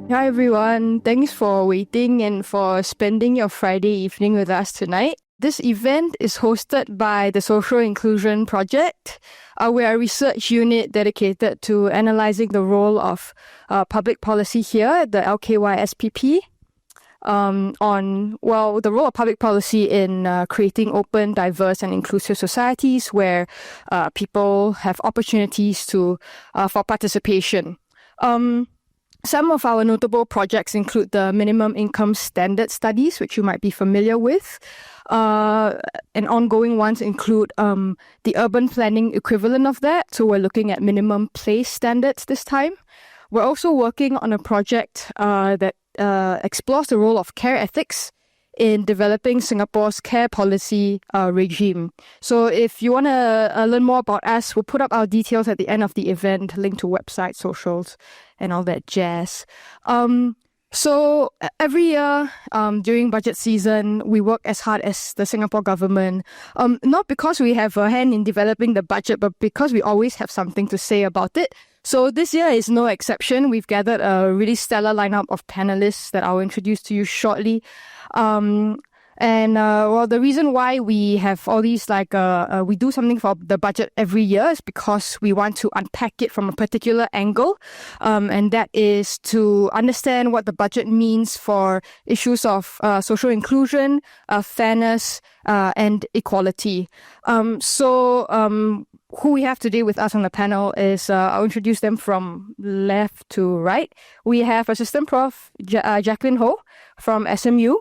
Hi everyone, thanks for waiting and for spending your Friday evening with us tonight. This event is hosted by the Social Inclusion Project. We're a research unit dedicated to analysing the role of public policy here at the LKYSPP the role of public policy in creating open, diverse and inclusive societies where people have opportunities for participation. Some of our notable projects include the Minimum Income Standard Studies, which you might be familiar with. And ongoing ones include the urban planning equivalent of that. So we're looking at minimum place standards this time. We're also working on a project that explores the role of care ethics in developing Singapore's care policy regime. So if you want to learn more about us, we'll put up our details at the end of the event, link to website, socials, and all that jazz. So every year during budget season, we work as hard as the Singapore government, not because we have a hand in developing the budget, but because we always have something to say about it. So this year is no exception. We've gathered a really stellar lineup of panelists that I'll introduce to you shortly. The reason why we have all these, we do something for the budget every year is because we want to unpack it from a particular angle. And that is to understand what the budget means for issues of social inclusion, fairness, and equality. Who we have today with us on the panel is, I'll introduce them from left to right. We have Assistant Prof. Jacqueline Ho from SMU.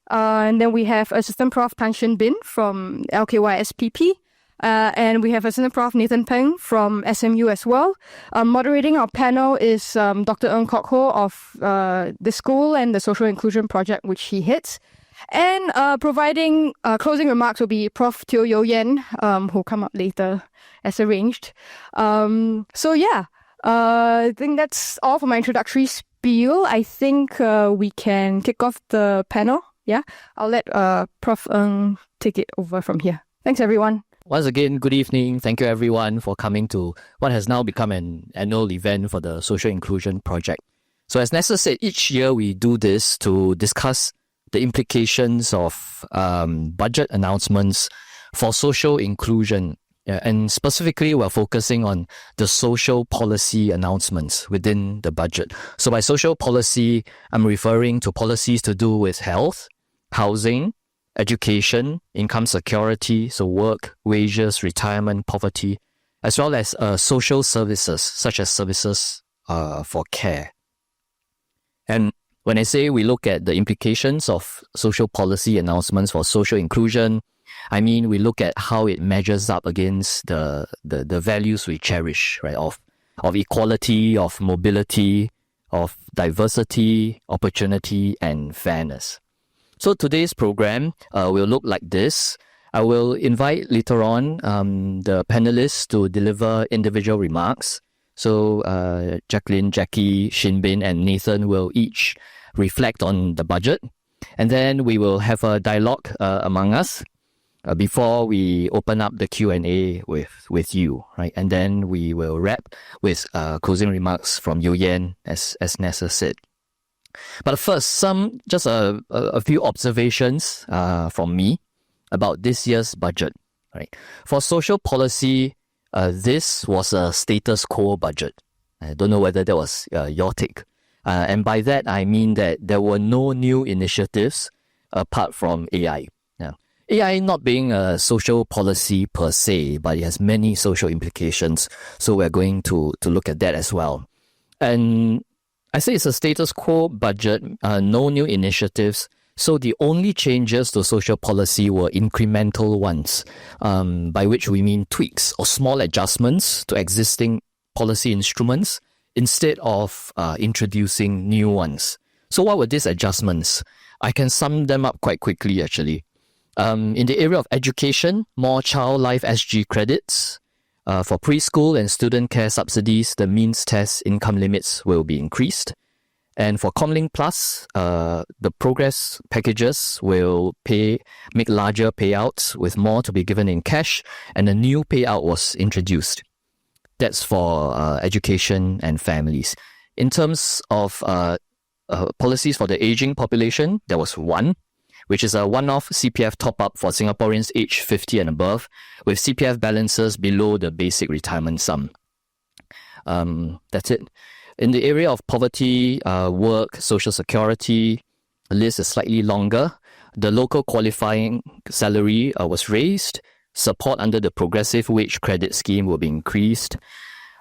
And then we have Assistant Prof. Shin from LKYSPP. And we have Assistant Prof. Nathan Peng from SMU as well. Moderating our panel is Dr. Ng Kok Ho of the school and the Social Inclusion Project, which he heads. And providing closing remarks will be Prof. Youyenn, who'll come up later as arranged. I think that's all for my introductory spiel. I think we can kick off the panel. Yeah, I'll let Prof. Ng take it over from here. Thanks, everyone. Once again, good evening. Thank you, everyone, for coming to what has now become an annual event for the Social Inclusion Project. So as Nessa said, each year we do this to discuss the implications of budget announcements for social inclusion. And specifically, we're focusing on the social policy announcements within the budget. So by social policy, I'm referring to policies to do with health, housing, education, income security, so work, wages, retirement, poverty, as well as social services, such as services for care. And when I say we look at the implications of social policy announcements for social inclusion, I mean we look at how it measures up against the values we cherish, right? Of equality, of mobility, of diversity, opportunity, and fairness. So today's program will look like this. I will invite later on the panelists to deliver individual remarks. So Jacqueline, Jackie, Shin, and Nathan will each reflect on the budget. And then we will have a dialogue among us before we open up the Q&A with you, right? And then we will wrap with closing remarks from Youyenn, as Nessa said. But first, just a few observations from me about this year's budget, right? For social policy, this was a status quo budget. I don't know whether that was your take. And by that, I mean that there were no new initiatives apart from AI. Now, AI not being a social policy per se, but it has many social implications. So we're going to look at that as well. And I say it's a status quo budget, no new initiatives. So the only changes to social policy were incremental ones, by which we mean tweaks or small adjustments to existing policy instruments instead of introducing new ones. So what were these adjustments? I can sum them up quite quickly, actually. In the area of education, more Child Life SG credits. For preschool and student care subsidies, the means test income limits will be increased. And for Comlink Plus, the progress packages will make larger payouts with more to be given in cash, and a new payout was introduced. That's for education and families. In terms of policies for the aging population. There was one, which is a one-off CPF top-up for Singaporeans aged 50 and above, with CPF balances below the basic retirement sum. That's it. In the area of poverty, work, social security, the list is slightly longer. The local qualifying salary was raised. Support under the progressive wage credit scheme will be increased.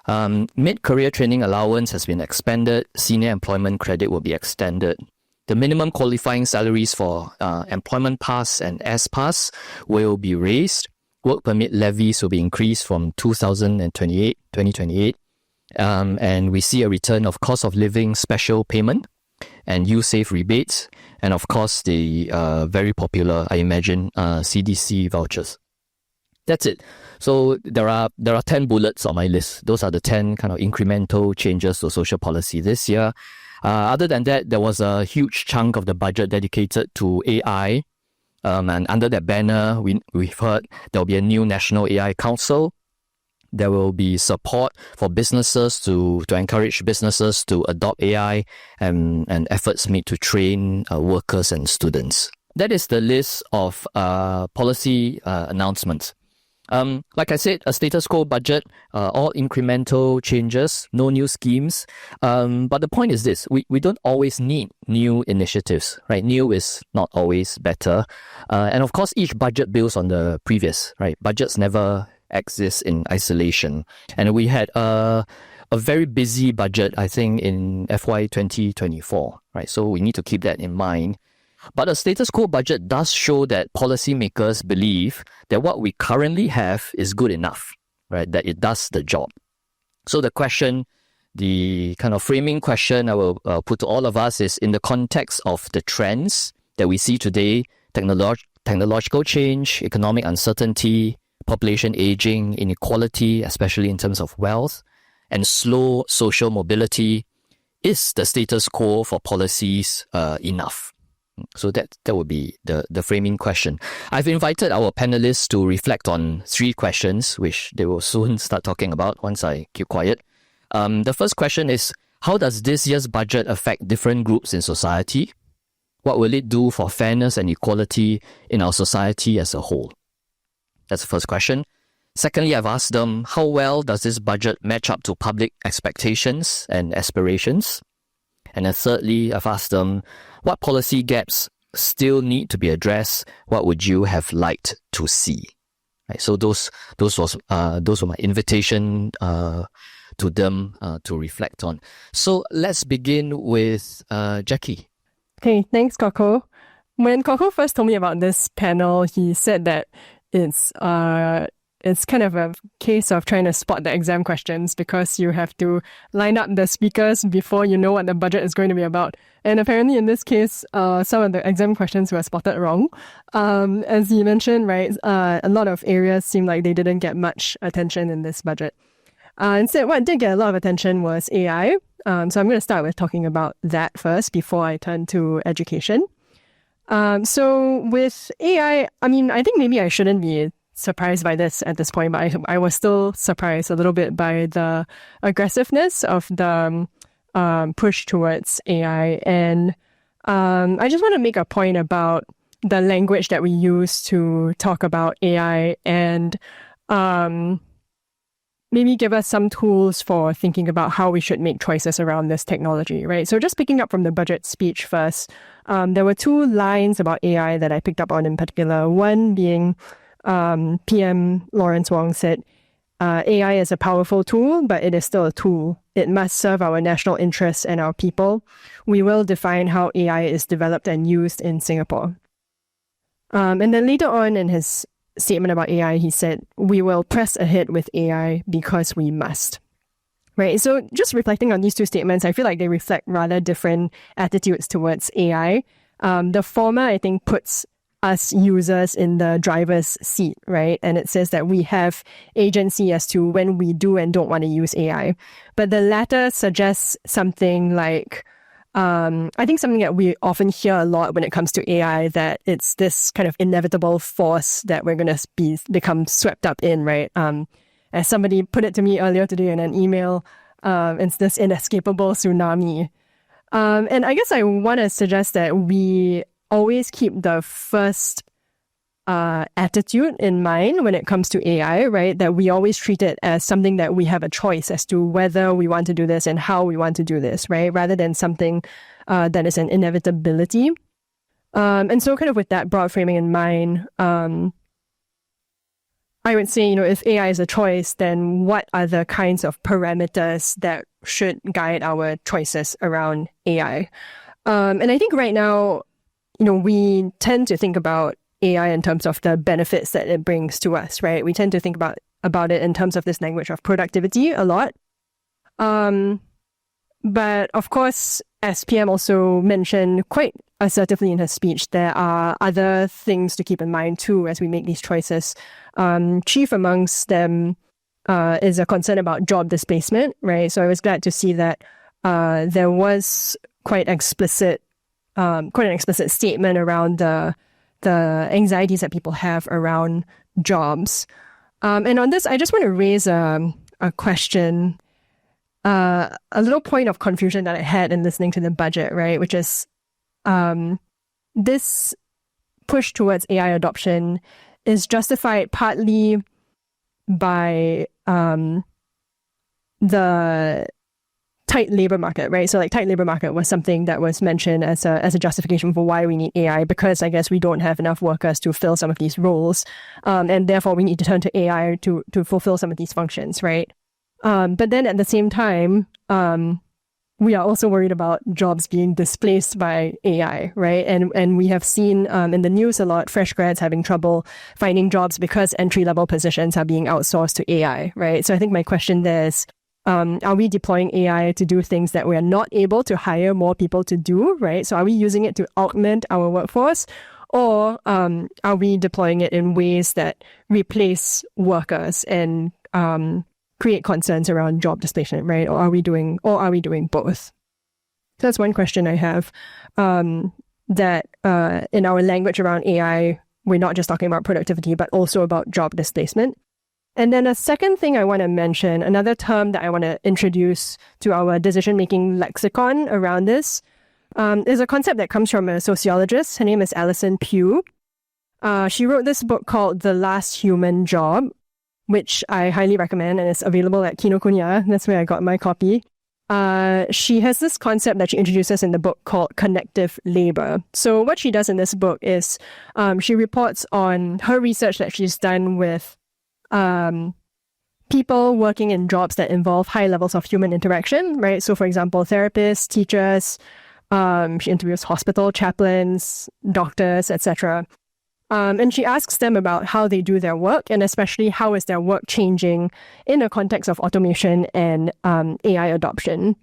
Mid-career training allowance has been expanded. Senior employment credit will be extended. The minimum qualifying salaries for employment pass and S pass will be raised. Work permit levies will be increased from 2028. And we see a return of cost of living special payment and USAVE rebates, and of course the very popular, I imagine, CDC vouchers. That's it. So there are 10 bullets on my list. Those are the 10 kind of incremental changes to social policy this year. Other than that, there was a huge chunk of the budget dedicated to AI. And under that banner, we've heard there'll be a new National AI Council. There will be support for businesses to encourage businesses to adopt AI and efforts made to train workers and students. That is the list of policy announcements. Like I said, a status quo budget, all incremental changes, no new schemes. But the point is this, we don't always need new initiatives, right? New is not always better. And of course, each budget builds on the previous, right? Budgets never exist in isolation. And we had a very busy budget, I think, in FY 2024, right? So we need to keep that in mind. But a status quo budget does show that policymakers believe that what we currently have is good enough, right? That it does the job. So the question, the kind of framing question I will put to all of us is, in the context of the trends that we see today, technological change, economic uncertainty, population aging, inequality, especially in terms of wealth, and slow social mobility, is the status quo for policies enough? So that would be the framing question. I've invited our panelists to reflect on 3 questions, which they will soon start talking about once I keep quiet. The first question is, how does this year's budget affect different groups in society? What will it do for fairness and equality in our society as a whole? That's the first question. Secondly, I've asked them, how well does this budget match up to public expectations and aspirations? And then thirdly, I've asked them, what policy gaps still need to be addressed? What would you have liked to see? Right, so those were my invitation to them to reflect on. So let's begin with Jackie. Okay, thanks, Coco. When Coco first told me about this panel, he said that it's kind of a case of trying to spot the exam questions, because you have to line up the speakers before you know what the budget is going to be about. And apparently in this case, some of the exam questions were spotted wrong. As you mentioned, right, a lot of areas seem like they didn't get much attention in this budget. Instead, what did get a lot of attention was AI. So I'm going to start with talking about that first before I turn to education. So with AI, I mean, I think maybe I shouldn't be surprised by this at this point, but I was still surprised a little bit by the aggressiveness of the push towards AI. And I just want to make a point about the language that we use to talk about AI, and maybe give us some tools for thinking about how we should make choices around this technology, right? So just picking up from the budget speech first, there were 2 lines about AI that I picked up on in particular. One being PM Lawrence Wong said, AI is a powerful tool, but it is still a tool. It must serve our national interests and our people. We will define how AI is developed and used in Singapore. And then later on in his statement about AI, he said, we will press ahead with AI because we must. Right. So just reflecting on these 2 statements, I feel like they reflect rather different attitudes towards AI. The former, I think, puts us users in the driver's seat, right? And it says that we have agency as to when we do and don't want to use AI. But the latter suggests something like, I think something that we often hear a lot when it comes to AI, that it's this kind of inevitable force that we're going to become swept up in, right? As somebody put it to me earlier today in an email, it's this inescapable tsunami. And I guess I want to suggest that we always keep the first attitude in mind when it comes to AI, right? That we always treat it as something that we have a choice as to whether we want to do this and how we want to do this, right? Rather than something that is an inevitability. And so kind of with that broad framing in mind, I would say, if AI is a choice, then what are the kinds of parameters that should guide our choices around AI? And I think right now, we tend to think about AI in terms of the benefits that it brings to us, right? We tend to think about it in terms of this language of productivity a lot. But of course, as PM also mentioned quite assertively in her speech, there are other things to keep in mind too as we make these choices. Chief amongst them is a concern about job displacement, right? So I was glad to see that there was quite an explicit statement around the anxieties that people have around jobs. And on this, I just want to raise a question, a little point of confusion that I had in listening to the budget, right? Which is this push towards AI adoption is justified partly by the tight labor market, right? So tight labor market was something that was mentioned as a justification for why we need AI, because I guess we don't have enough workers to fill some of these roles. And therefore we need to turn to AI to fulfill some of these functions, right? But then at the same time, we are also worried about jobs being displaced by AI, right? And we have seen in the news a lot, fresh grads having trouble finding jobs because entry-level positions are being outsourced to AI, right? So I think my question there is, are we deploying AI to do things that we are not able to hire more people to do, right? So are we using it to augment our workforce, or are we deploying it in ways that replace workers and create concerns around job displacement, right? Or are we doing both? So that's one question I have. That in our language around AI, we're not just talking about productivity, but also about job displacement. And then a second thing I want to mention, another term that I want to introduce to our decision-making lexicon around this, is a concept that comes from a sociologist. Her name is Alison Pugh. She wrote this book called The Last Human Job, which I highly recommend, and it's available at Kinokuniya. That's where I got my copy. She has this concept that she introduces in the book called connective labor. So what she does in this book is she reports on her research that she's done with people working in jobs that involve high levels of human interaction, right? So for example, therapists, teachers, she interviews hospital chaplains, doctors, etc. And she asks them about how they do their work, and especially how is their work changing in the context of automation and AI adoption.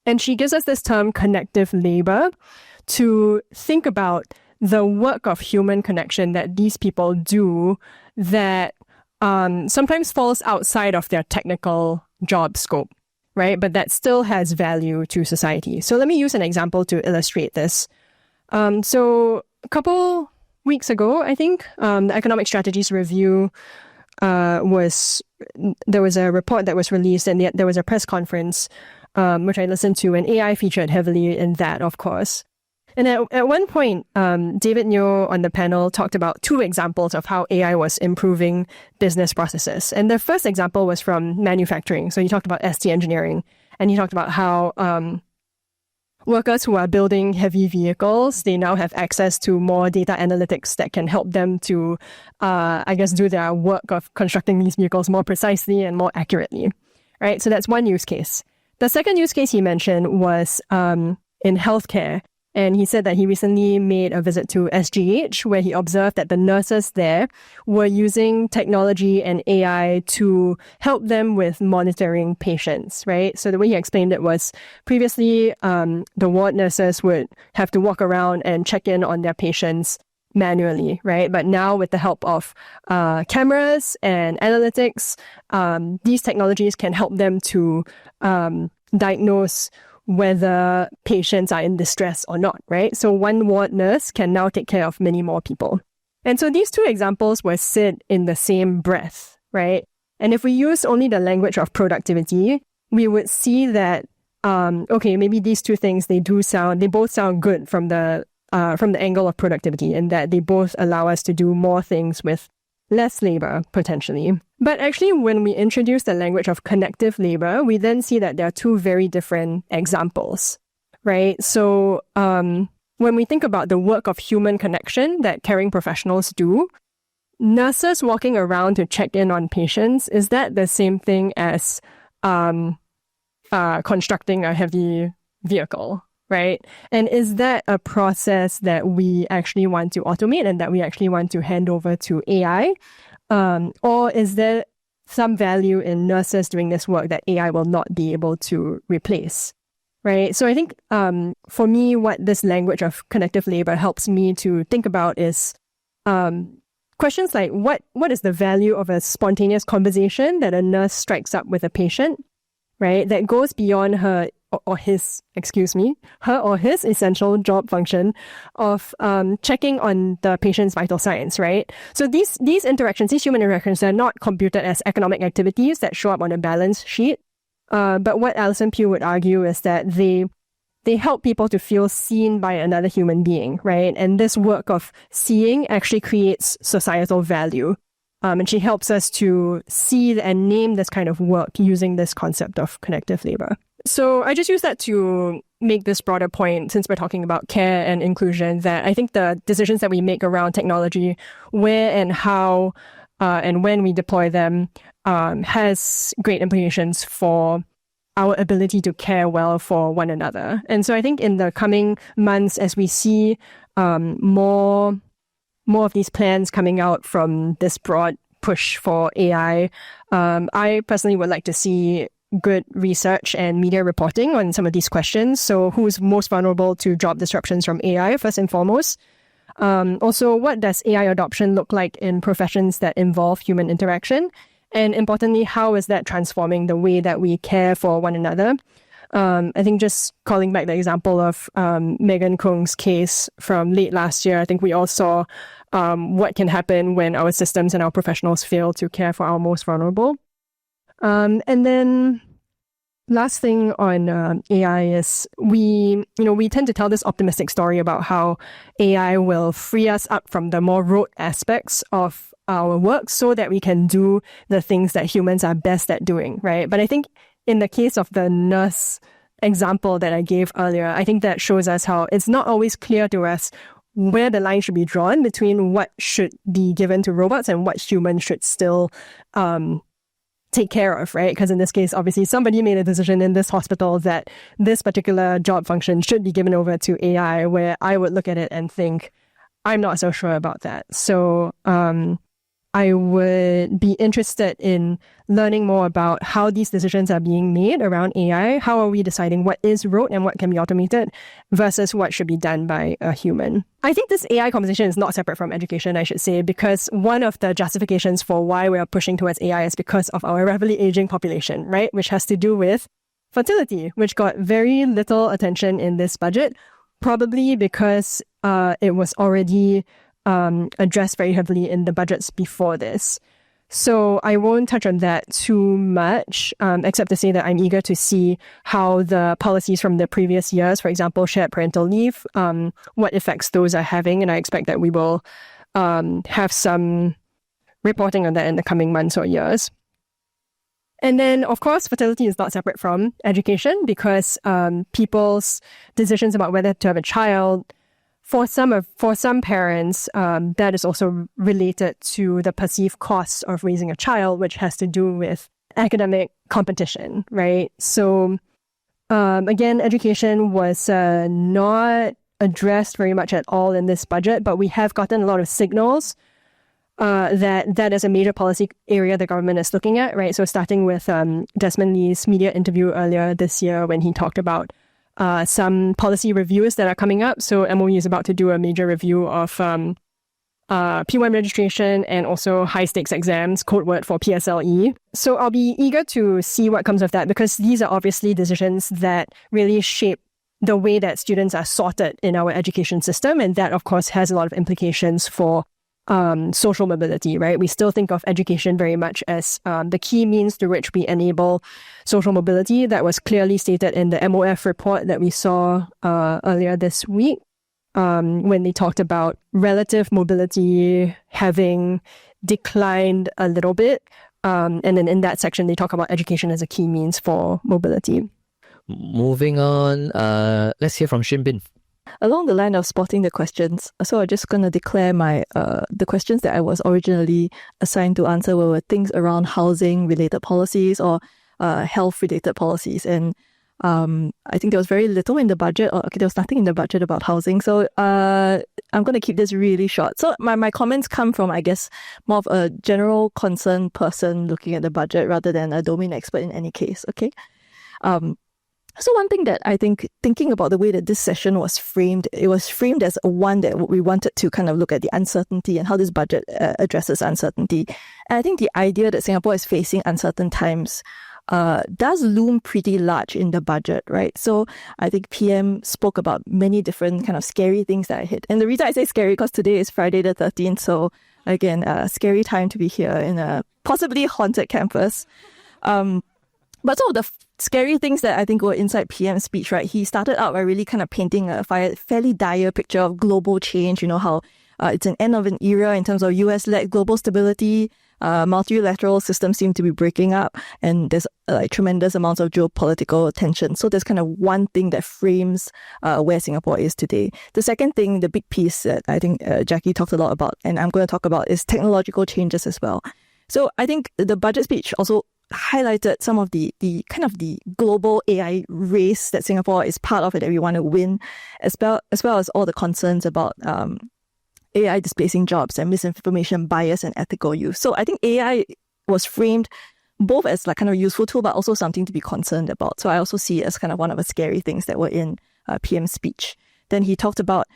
And she gives us this term connective labor to think about the work of human connection that these people do that sometimes falls outside of their technical job scope, right? But that still has value to society. So let me use an example to illustrate this. So a couple weeks ago, I think, the Economic Strategies Review there was a report that was released, and there was a press conference which I listened to, and AI featured heavily in that, of course. And at one point, David Neo on the panel talked about two examples of how AI was improving business processes. And the first example was from manufacturing. So he talked about ST engineering, and he talked about how workers who are building heavy vehicles, they now have access to more data analytics that can help them to, do their work of constructing these vehicles more precisely and more accurately, right? So that's one use case. The second use case he mentioned was in healthcare. And he said that he recently made a visit to SGH, where he observed that the nurses there were using technology and AI to help them with monitoring patients, right? So the way he explained it was previously the ward nurses would have to walk around and check in on their patients manually, right? But now with the help of cameras and analytics, these technologies can help them to diagnose whether patients are in distress or not, right? So one ward nurse can now take care of many more people. And so these two examples were said in the same breath, right? And if we use only the language of productivity, we would see that okay, maybe these two things, they both sound good from the angle of productivity, in that they both allow us to do more things with less labor, potentially. But actually, when we introduce the language of connective labor, we then see that there are two very different examples, right? So when we think about the work of human connection that caring professionals do, nurses walking around to check in on patients, is that the same thing as constructing a heavy vehicle, right? And is that a process that we actually want to automate and that we actually want to hand over to AI? Or is there some value in nurses doing this work that AI will not be able to replace, right? So I think for me, what this language of connective labor helps me to think about is questions like what is the value of a spontaneous conversation that a nurse strikes up with a patient, right? That goes beyond her or his essential job function of checking on the patient's vital signs, right? So these interactions, these human interactions, are not computed as economic activities that show up on a balance sheet. But what Alison Pugh would argue is that they help people to feel seen by another human being, right? And this work of seeing actually creates societal value. And she helps us to see and name this kind of work using this concept of connective labor. So I just use that to make this broader point, since we're talking about care and inclusion, that I think the decisions that we make around technology, where and how and when we deploy them, has great implications for our ability to care well for one another. And so I think in the coming months, as we see more of these plans coming out from this broad push for AI, I personally would like to see good research and media reporting on some of these questions. So who's most vulnerable to job disruptions from AI, first and foremost? Also, what does AI adoption look like in professions that involve human interaction? And importantly, how is that transforming the way that we care for one another? I think just calling back the example of Megan Kung's case from late last year, I think we all saw what can happen when our systems and our professionals fail to care for our most vulnerable. And then last thing on AI is we tend to tell this optimistic story about how AI will free us up from the more rote aspects of our work so that we can do the things that humans are best at doing, right? But I think in the case of the nurse example that I gave earlier, I think that shows us how it's not always clear to us where the line should be drawn between what should be given to robots and what humans should still take care of, right? Because in this case, obviously, somebody made a decision in this hospital that this particular job function should be given over to AI, where I would look at it and think, I'm not so sure about that. So I would be interested in learning more about how these decisions are being made around AI. How are we deciding what is rote and what can be automated versus what should be done by a human? I think this AI conversation is not separate from education, I should say, because one of the justifications for why we are pushing towards AI is because of our rapidly aging population, right? Which has to do with fertility, which got very little attention in this budget, probably because it was already addressed very heavily in the budgets before this. So I won't touch on that too much, except to say that I'm eager to see how the policies from the previous years, for example, shared parental leave, what effects those are having. And I expect that we will have some reporting on that in the coming months or years. And then, of course, fertility is not separate from education, because people's decisions about whether to have a child, for some parents, that is also related to the perceived cost of raising a child, which has to do with academic competition, right? So again, education was not addressed very much at all in this budget, but we have gotten a lot of signals that is a major policy area the government is looking at, right? So starting with Desmond Lee's media interview earlier this year, when he talked about some policy reviews that are coming up. So MOE is about to do a major review of P1 registration and also high-stakes exams, code word for PSLE. So I'll be eager to see what comes of that, because these are obviously decisions that really shape the way that students are sorted in our education system. And that, of course, has a lot of implications for social mobility, right? We still think of education very much as the key means through which we enable social mobility. That was clearly stated in the MOF report that we saw earlier this week, when they talked about relative mobility having declined a little bit. And then in that section, they talk about education as a key means for mobility. Moving on, let's hear from Shin. Along the line of spotting the questions, so I'm just going to declare my the questions that I was originally assigned to answer were things around housing-related policies or health-related policies. And I think there was very little in the budget, or there was nothing in the budget about housing. So I'm going to keep this really short. So my comments come from, I guess, more of a general concerned person looking at the budget rather than a domain expert in any case, okay? So one thing that I think, thinking about the way that this session was framed, it was framed as one that we wanted to kind of look at the uncertainty and how this budget addresses uncertainty. And I think the idea that Singapore is facing uncertain times does loom pretty large in the budget, right? So I think PM spoke about many different kind of scary things that I hit. And the reason I say scary, because today is Friday the 13th. So again, a scary time to be here in a possibly haunted campus. But some of the scary things that I think were inside PM's speech, right? He started out by really kind of painting a fairly dire picture of global change, how it's an end of an era in terms of US-led global stability. Multilateral systems seem to be breaking up, and there's tremendous amounts of geopolitical tension. So there's kind of one thing that frames where Singapore is today. The second thing, the big piece that I think Jackie talked a lot about, and I'm going to talk about, is technological changes as well. So I think the budget speech also highlighted some of the kind of the global AI race that Singapore is part of and that we want to win, as well as all the concerns about AI displacing jobs and misinformation, bias, and ethical use. So I think AI was framed both as like kind of a useful tool, but also something to be concerned about. So I also see it as kind of one of the scary things that were in PM's speech. Then he talked about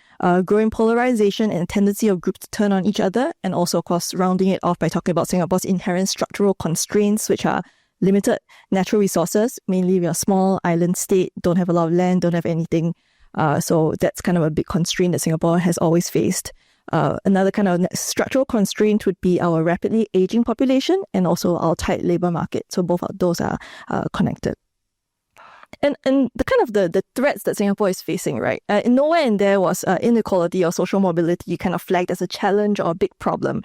growing polarization and tendency of groups to turn on each other, and also, of course, rounding it off by talking about Singapore's inherent structural constraints, which are limited natural resources. Mainly, we are a small island state, don't have a lot of land, don't have anything. So that's kind of a big constraint that Singapore has always faced. Another kind of structural constraint would be our rapidly aging population and also our tight labor market. So both of those are connected. And the kind of the threats that Singapore is facing, right? Nowhere in there was inequality or social mobility kind of flagged as a challenge or a big problem.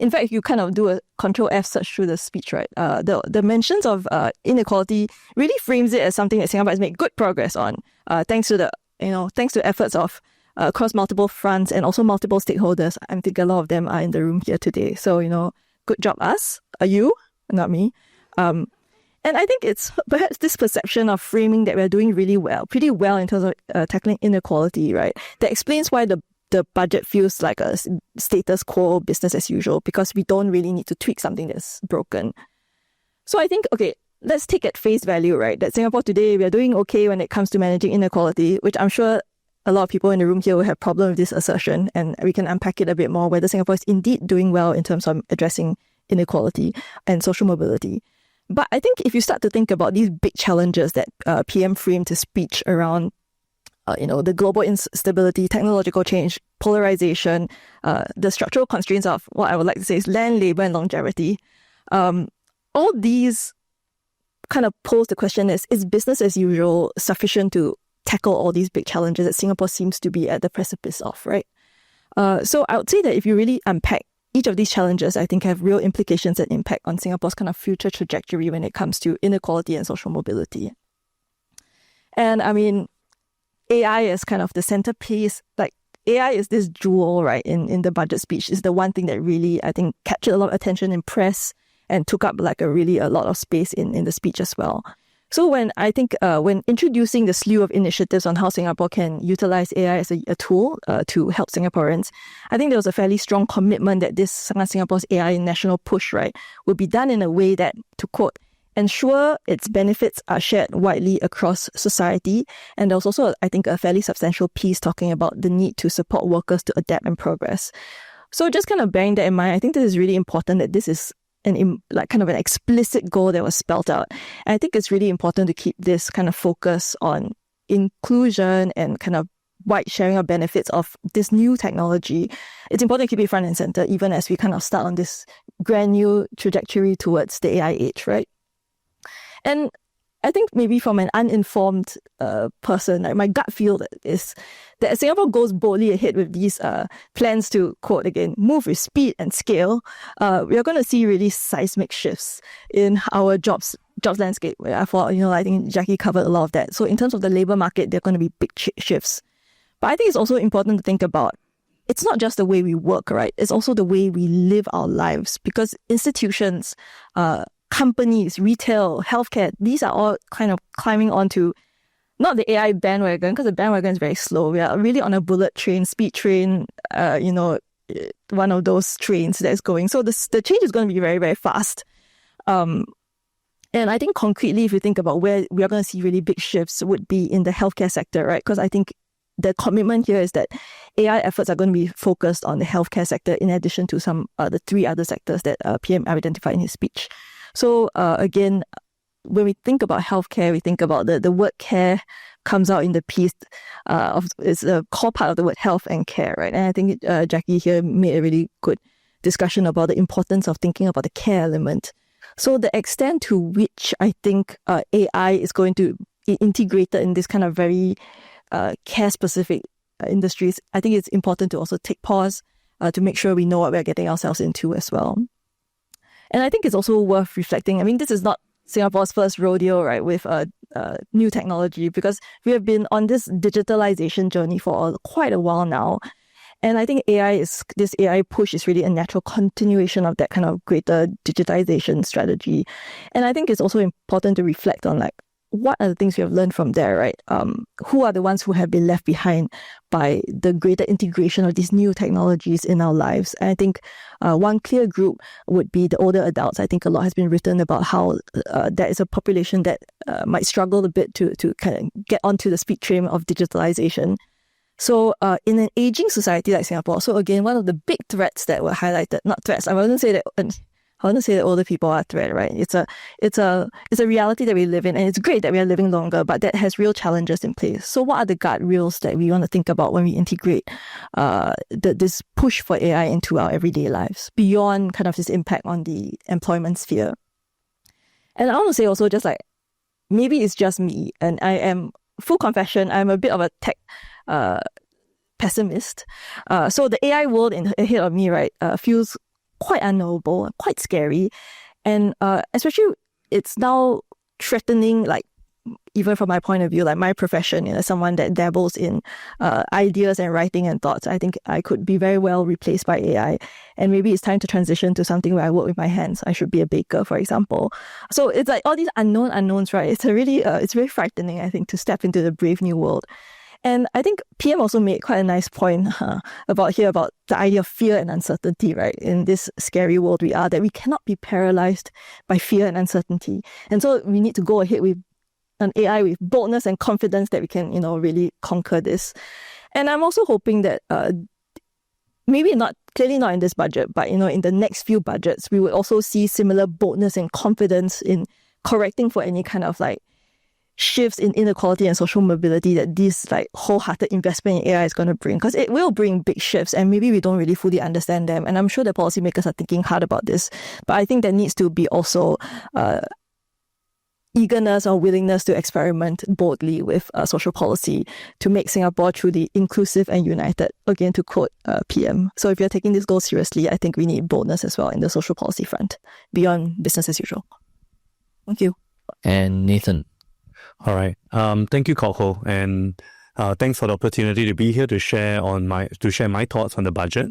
In fact, if you kind of do a Control F search through the speech, right, the mentions of inequality really frames it as something that Singapore has made good progress on, thanks to efforts of across multiple fronts and also multiple stakeholders. I think a lot of them are in the room here today. So, good job us, you, not me. And I think it's perhaps this perception of framing that we're doing pretty well in terms of tackling inequality, right? That explains why the budget feels like a status quo, business as usual, because we don't really need to tweak something that's broken. So I think, okay, let's take at face value, right? That Singapore today, we are doing okay when it comes to managing inequality, which I'm sure a lot of people in the room here will have problem with this assertion, and we can unpack it a bit more, whether Singapore is indeed doing well in terms of addressing inequality and social mobility. But I think if you start to think about these big challenges that PM framed his speech around, the global instability, technological change, polarization, the structural constraints of what I would like to say is land, labor, and longevity, all these kind of pose the question, is business as usual sufficient to tackle all these big challenges that Singapore seems to be at the precipice of, right? So I would say that if you really unpack each of these challenges, I think have real implications and impact on Singapore's kind of future trajectory when it comes to inequality and social mobility. And I mean, AI is kind of the centerpiece. Like, AI is this jewel, right, in the budget speech. Is the one thing that really, I think, captured a lot of attention in press and took up like a lot of space in the speech as well. So when introducing the slew of initiatives on how Singapore can utilize AI as a tool to help Singaporeans, I think there was a fairly strong commitment that this Singapore's AI national push, right, will be done in a way that, to quote, ensure its benefits are shared widely across society. And there was also, I think, a fairly substantial piece talking about the need to support workers to adapt and progress. So just kind of bearing that in mind, I think this is really important that this is an explicit goal that was spelled out. And I think it's really important to keep this kind of focus on inclusion and kind of wide sharing of benefits of this new technology, it's important to keep it front and center, even as we kind of start on this brand new trajectory towards the AI age, right? And I think maybe from an uninformed person, like my gut feel is that as Singapore goes boldly ahead with these plans to, quote again, move with speed and scale, we are going to see really seismic shifts in our jobs landscape. I think Jackie covered a lot of that. So in terms of the labor market, there are going to be big shifts. But I think it's also important to think about, it's not just the way we work, right? It's also the way we live our lives, because institutions, companies, retail, healthcare, these are all kind of climbing onto not the AI bandwagon, because the bandwagon is very slow. We are really on a bullet train, speed train, one of those trains that's going. So the change is going to be very, very fast. And I think concretely, if you think about where we are going to see really big shifts, would be in the healthcare sector, right? Because I think the commitment here is that AI efforts are going to be focused on the healthcare sector in addition to some the three other sectors that PM identified in his speech. So again, when we think about healthcare, we think about the word care comes out in the piece it's a core part of the word health and care, right? And I think Jackie here made a really good discussion about the importance of thinking about the care element. So the extent to which I think AI is going to be integrated in this kind of very care-specific industries, I think it's important to also take pause to make sure we know what we're getting ourselves into as well. And I think it's also worth reflecting. I mean, this is not Singapore's first rodeo, right, with new technology, because we have been on this digitalization journey for quite a while now. And I think this AI push is really a natural continuation of that kind of greater digitization strategy. And I think it's also important to reflect on, like, what are the things we have learned from there, right? Who are the ones who have been left behind by the greater integration of these new technologies in our lives? And I think one clear group would be the older adults. I think a lot has been written about how there is a population that might struggle a bit to kind of get onto the speed train of digitalization. So in an aging society like Singapore, so again, one of the big threats that were highlighted, not threats, I wouldn't say that older people are a threat, right? It's a reality that we live in, and it's great that we are living longer, but that has real challenges in place. So what are the guardrails that we want to think about when we integrate this push for AI into our everyday lives beyond kind of this impact on the employment sphere? And I want to say also, just like, maybe it's just me, and I am, full confession, I'm a bit of a tech pessimist. So the AI world ahead of me, right, feels quite unknowable, quite scary. And especially it's now threatening, like, even from my point of view, like my profession, as someone that dabbles in ideas and writing and thoughts, I think I could be very well replaced by AI. And maybe it's time to transition to something where I work with my hands. I should be a baker, for example. So it's like all these unknowns, right? It's it's very frightening, I think, to step into the brave new world. And I think PM also made quite a nice point about the idea of fear and uncertainty, right? In this scary world we are, that we cannot be paralyzed by fear and uncertainty. And so we need to go ahead with an AI with boldness and confidence that we can, really conquer this. And I'm also hoping that clearly not in this budget, but, in the next few budgets, we would also see similar boldness and confidence in correcting for any kind of shifts in inequality and social mobility that this wholehearted investment in AI is going to bring, because it will bring big shifts and maybe we don't really fully understand them. And I'm sure the policymakers are thinking hard about this, but I think there needs to be also eagerness or willingness to experiment boldly with social policy to make Singapore truly inclusive and united, again, to quote PM. So if you're taking this goal seriously, I think we need boldness as well in the social policy front, beyond business as usual. Thank you. And Nathan. All right. Thank you, Koko, and thanks for the opportunity to be here to share my thoughts on the budget.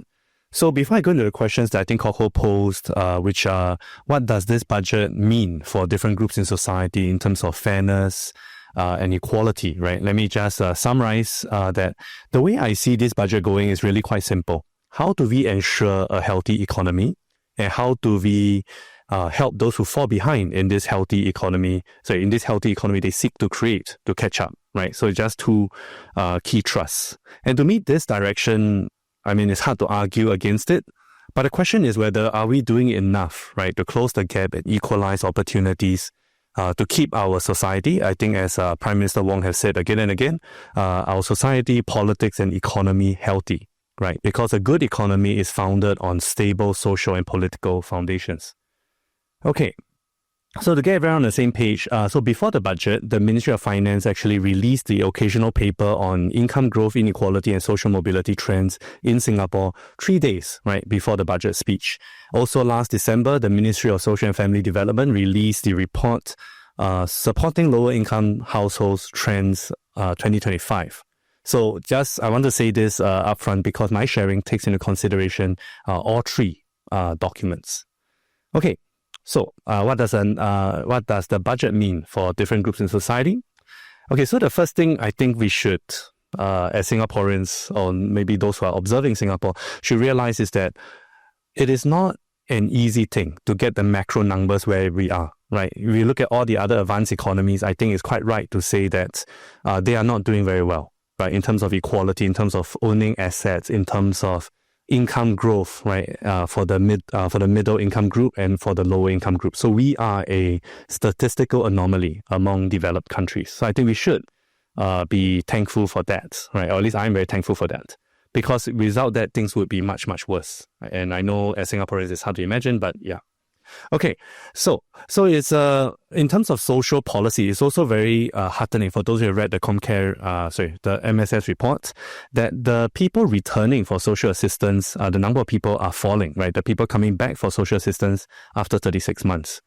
So before I go into the questions that I think Koko posed, which are, what does this budget mean for different groups in society in terms of fairness and equality, right? Let me just summarize that the way I see this budget going is really quite simple. How do we ensure a healthy economy, and how do we help those who fall behind in this healthy economy? So in this healthy economy, they seek to create, to catch up, right? So just two key trusts. And to meet this direction, I mean, it's hard to argue against it, but the question is whether are we doing enough, right, to close the gap and equalize opportunities to keep our society, I think as Prime Minister Wong has said again and again, our society, politics and economy healthy, right? Because a good economy is founded on stable social and political foundations. Okay, so to get everyone on the same page, so before the budget, the Ministry of Finance actually released the occasional paper on income growth, inequality and social mobility trends in Singapore 3 days, right, before the budget speech. Also last December, the Ministry of Social and Family Development released the report supporting lower income households trends 2025. So I want to say this upfront because my sharing takes into consideration all three documents. Okay. So, what does the budget mean for different groups in society? Okay, so the first thing I think we should, as Singaporeans, or maybe those who are observing Singapore, should realize is that it is not an easy thing to get the macro numbers where we are, right? If we look at all the other advanced economies, I think it's quite right to say that they are not doing very well, right? In terms of equality, in terms of owning assets, in terms of income growth, right, for the middle income group and for the lower income group. So we are a statistical anomaly among developed countries. So I think we should be thankful for that, right? Or at least I'm very thankful for that, because without that, things would be much, much worse. And I know as Singaporeans, it's hard to imagine, but yeah. Okay, so it's in terms of social policy, it's also very heartening for those who have read the the MSS report, that the people returning for social assistance, the number of people are falling, right? The people coming back for social assistance after 36 months.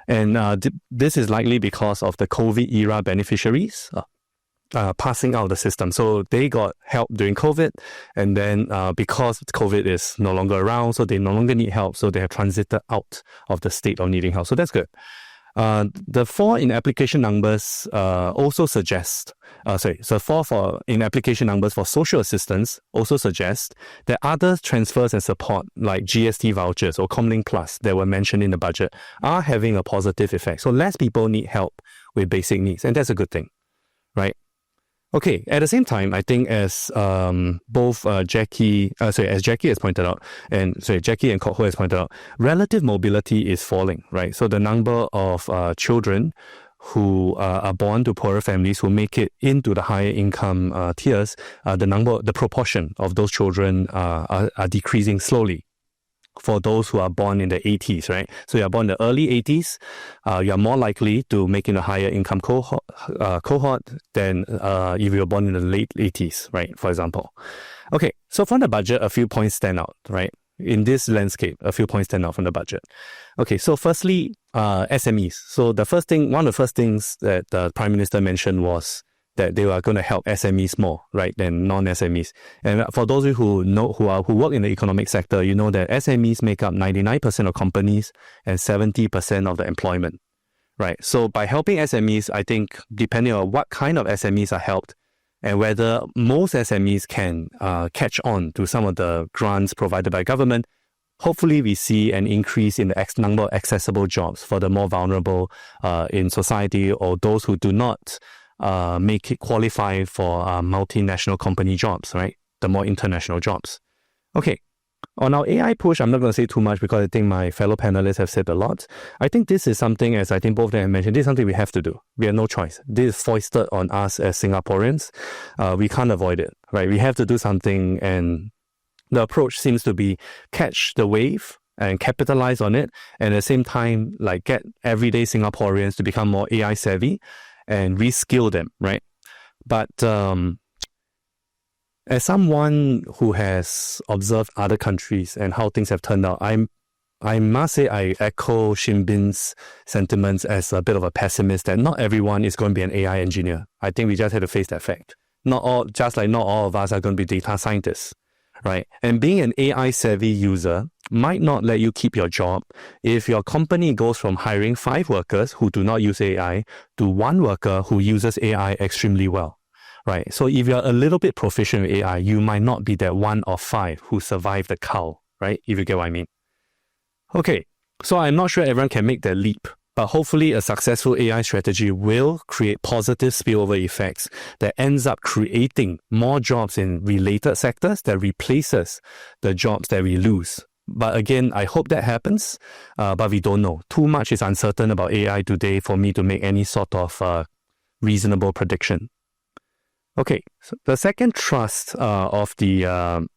And this is likely because of the COVID era beneficiaries passing out of the system. So they got help during COVID, and then because COVID is no longer around, so they no longer need help, so they have transited out of the state of needing help. So that's good. The fall in application numbers also suggest, fall in application numbers for social assistance also suggests that other transfers and support like GST vouchers or Comlink Plus that were mentioned in the budget are having a positive effect. So less people need help with basic needs, and that's a good thing, right? Okay, at the same time, I think as Jackie has pointed out, Jackie and Kok Hui has pointed out, relative mobility is falling, right? So the number of children who are born to poorer families who make it into the higher income tiers, the proportion of those children are decreasing slowly. For those who are born in the 80s, right? So you're born in the early 80s, you're more likely to make in a higher income cohort than if you're born in the late 80s, right? For example. Okay, so from the budget, a few points stand out, right? In this landscape, a few points stand out from the budget. Okay, so firstly, SMEs. So one of the first things that the Prime Minister mentioned was that they are going to help SMEs more, right, than non-SMEs. And for those of you who work in the economic sector, you know that SMEs make up 99% of companies and 70% of the employment, right? So by helping SMEs, I think depending on what kind of SMEs are helped and whether most SMEs can catch on to some of the grants provided by government, hopefully we see an increase in the number of accessible jobs for the more vulnerable in society, or those who do not make it qualify for multinational company jobs, right? The more international jobs. Okay, on our AI push, I'm not going to say too much because I think my fellow panelists have said a lot. I think this is something, as I think both of them mentioned, this is something we have to do. We have no choice. This is foisted on us as Singaporeans. We can't avoid it, right? We have to do something, and the approach seems to be catch the wave and capitalize on it, and at the same time, like get everyday Singaporeans to become more AI savvy and reskill them, right? But as someone who has observed other countries and how things have turned out, I must say I echo Shin Bin's sentiments as a bit of a pessimist that not everyone is going to be an AI engineer. I think we just have to face that fact. Not all of us are going to be data scientists, right? And being an AI savvy user might not let you keep your job if your company goes from hiring 5 workers who do not use AI to 1 worker who uses AI extremely well, right? So if you're a little bit proficient with AI, you might not be that 1 of 5 who survived the cow, right? If you get what I mean. Okay, so I'm not sure everyone can make that leap, but hopefully a successful AI strategy will create positive spillover effects that ends up creating more jobs in related sectors that replaces the jobs that we lose But again, I hope that happens, but we don't know. Too much is uncertain about AI today for me to make any sort of reasonable prediction. Okay, so the second thrust of the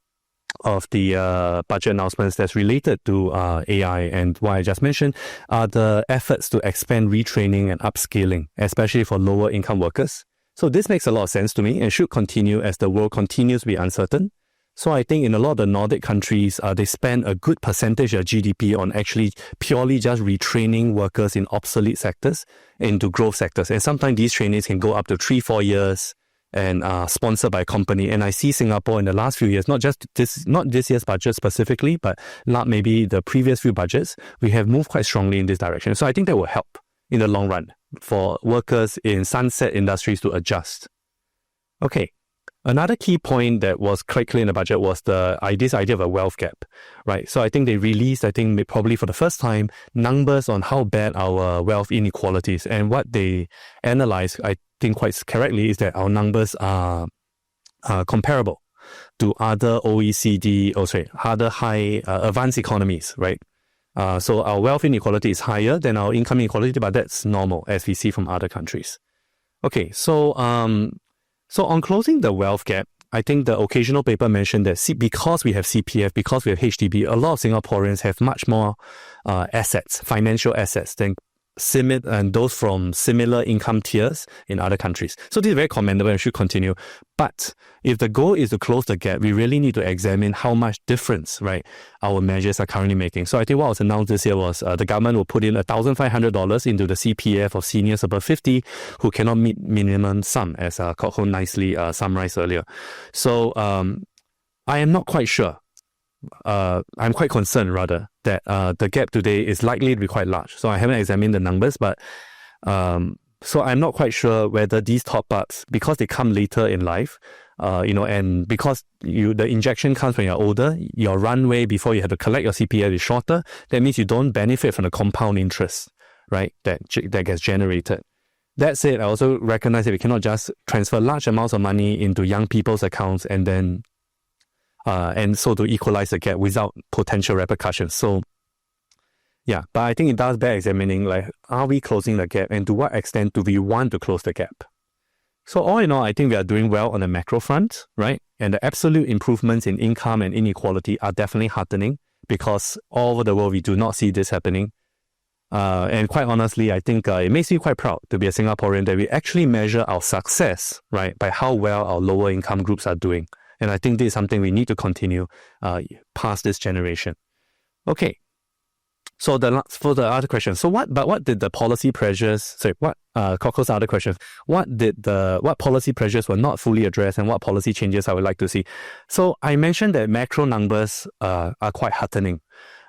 budget announcements that's related to AI and what I just mentioned are the efforts to expand retraining and upskilling, especially for lower income workers. So this makes a lot of sense to me and should continue as the world continues to be uncertain. So I think in a lot of the Nordic countries, they spend a good percentage of GDP on actually purely just retraining workers in obsolete sectors into growth sectors. And sometimes these trainings can go up to 3-4 years and sponsored by a company. And I see Singapore in the last few years, not this year's budget specifically, but not maybe the previous few budgets, we have moved quite strongly in this direction. So I think that will help in the long run for workers in sunset industries to adjust. Okay. Another key point that was quite clear in the budget was this idea of a wealth gap, right? So I think they released, probably for the first time, numbers on how bad our wealth inequalities, and what they analyzed, I think quite correctly, is that our numbers are comparable to other other high advanced economies, right? So our wealth inequality is higher than our income inequality, but that's normal as we see from other countries. Okay, so on closing the wealth gap, I think the occasional paper mentioned that because we have CPF, because we have HDB, a lot of Singaporeans have much more assets, financial assets, than and those from similar income tiers in other countries. So this is very commendable and should continue. But if the goal is to close the gap, we really need to examine how much difference, right, our measures are currently making. So I think what was announced this year was the government will put in $1,500 into the CPF of seniors above 50 who cannot meet minimum sum, as Kok Ho nicely summarized earlier. So I am not quite sure. I'm quite concerned rather that the gap today is likely to be quite large. So I haven't examined the numbers, but so I'm not quite sure whether these top-ups, because they come later in life, and because the injection comes when you're older, your runway before you have to collect your CPF is shorter. That means you don't benefit from the compound interest, right, that gets generated. That said, I also recognize that we cannot just transfer large amounts of money into young people's accounts and then and so to equalize the gap without potential repercussions. So yeah, but I think it does bear examining, like, are we closing the gap and to what extent do we want to close the gap? So all in all, I think we are doing well on the macro front, right? And the absolute improvements in income and inequality are definitely heartening because all over the world we do not see this happening. And quite honestly, I think it makes me quite proud to be a Singaporean that we actually measure our success, right, by how well our lower income groups are doing. And I think this is something we need to continue past this generation. Okay. So for the other question, what did the policy pressures? Coco's other question. What policy pressures were not fully addressed, and what policy changes I would like to see? So I mentioned that macro numbers are quite heartening.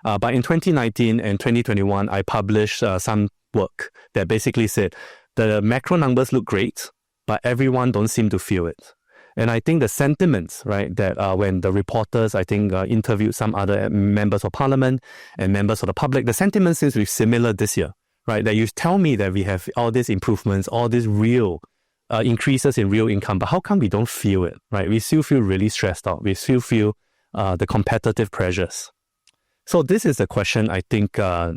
But in 2019 and 2021, I published some work that basically said the macro numbers look great, but everyone don't seem to feel it. And I think the sentiments, right, that when the reporters, I think, interviewed some other members of parliament and members of the public, the sentiment seems to be similar this year, right? That you tell me that we have all these improvements, all these real increases in real income, but how come we don't feel it, right? We still feel really stressed out. We still feel the competitive pressures. So this is the question I think that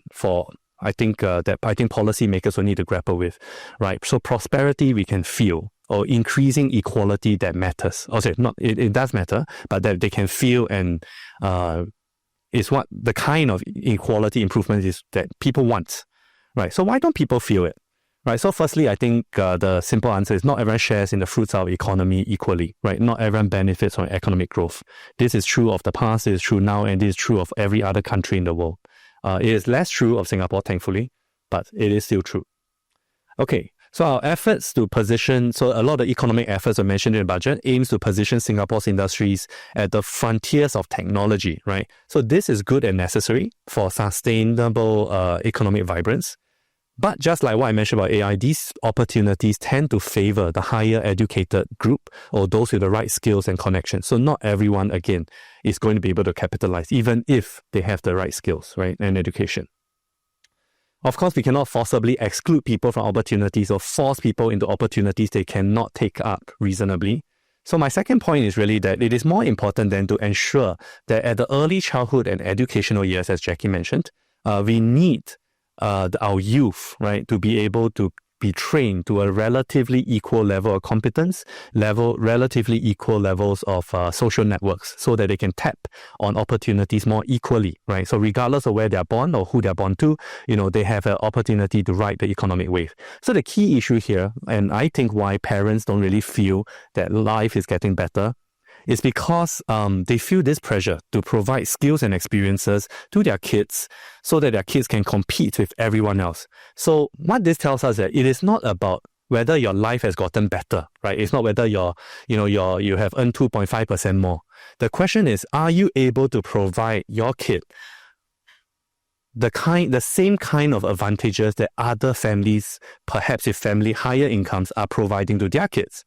policymakers will need to grapple with, right? So prosperity we can feel, or increasing equality that matters. It does matter, but that they can feel and is what the kind of equality improvement is that people want, right? So why don't people feel it, right? So firstly, I think the simple answer is not everyone shares in the fruits of economy equally, right? Not everyone benefits from economic growth. This is true of the past, it is true now, and it is true of every other country in the world. It is less true of Singapore, thankfully, but it is still true. Okay. So our efforts to position, so a lot of economic efforts are mentioned in the budget, aims to position Singapore's industries at the frontiers of technology, right? So this is good and necessary for sustainable economic vibrance. But just like what I mentioned about AI, these opportunities tend to favor the higher educated group or those with the right skills and connections. So not everyone, again, is going to be able to capitalize, even if they have the right skills, right, and education. Of course, we cannot forcibly exclude people from opportunities or force people into opportunities they cannot take up reasonably. So my second point is really that it is more important than to ensure that at the early childhood and educational years, as Jackie mentioned, we need our youth, right, to be able to be trained to a relatively equal level of competence, relatively equal levels of social networks, so that they can tap on opportunities more equally, right? So regardless of where they're born or who they're born to, they have an opportunity to ride the economic wave. So the key issue here, and I think why parents don't really feel that life is getting better, is because they feel this pressure to provide skills and experiences to their kids so that their kids can compete with everyone else. So what this tells us is that it is not about whether your life has gotten better, right? It's not whether you have earned 2.5% more. The question is, are you able to provide your kid the same kind of advantages that other families, perhaps with family higher incomes, are providing to their kids?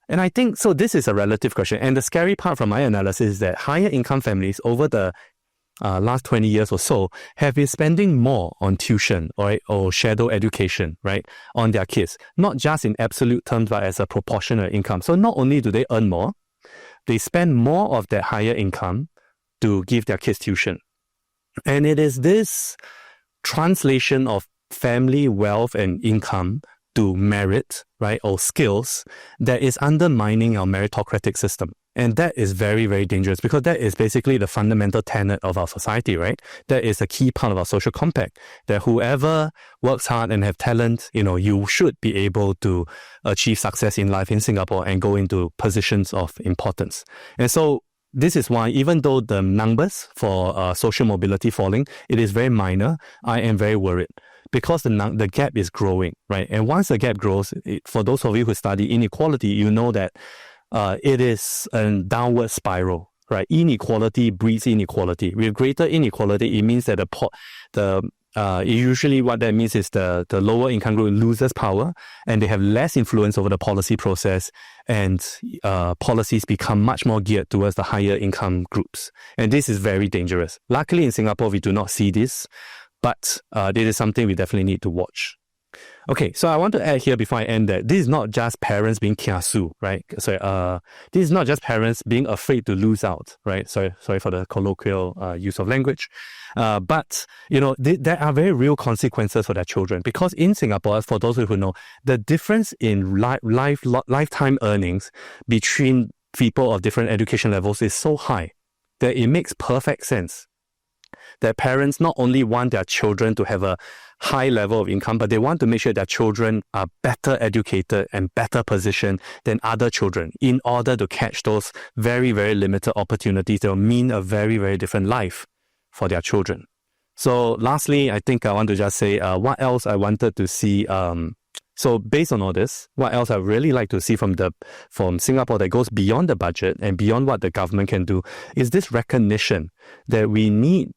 And I think, so this is a relative question. And the scary part from my analysis is that higher income families over the last 20 years or so have been spending more on tuition or shadow education, right, on their kids, not just in absolute terms, but as a proportional income. So not only do they earn more, they spend more of their higher income to give their kids tuition. And it is this translation of family wealth and income to merit, right, or skills that is undermining our meritocratic system. And that is very, very dangerous, because that is basically the fundamental tenet of our society, right? That is a key part of our social compact, that whoever works hard and have talent, you should be able to achieve success in life in Singapore and go into positions of importance. And so this is why, even though the numbers for social mobility falling, it is very minor, I am very worried. Because the gap is growing, right? And once the gap grows, for those of you who study inequality, you know that it is a downward spiral, right? Inequality breeds inequality. With greater inequality, it means that usually what that means is the lower income group loses power and they have less influence over the policy process, and policies become much more geared towards the higher income groups. And this is very dangerous. Luckily in Singapore, we do not see this. But this is something we definitely need to watch. Okay, so I want to add here before I end that this is not just parents being kiasu, right? So this is not just parents being afraid to lose out, right? Sorry for the colloquial use of language. But there are very real consequences for their children, because in Singapore, for those who know, the difference in lifetime earnings between people of different education levels is so high that it makes perfect sense that parents not only want their children to have a high level of income, but they want to make sure their children are better educated and better positioned than other children in order to catch those very, very limited opportunities that will mean a very, very different life for their children. So lastly, I think I want to just say what else I wanted to see. So based on all this, what else I really like to see from Singapore that goes beyond the budget and beyond what the government can do is this recognition that we need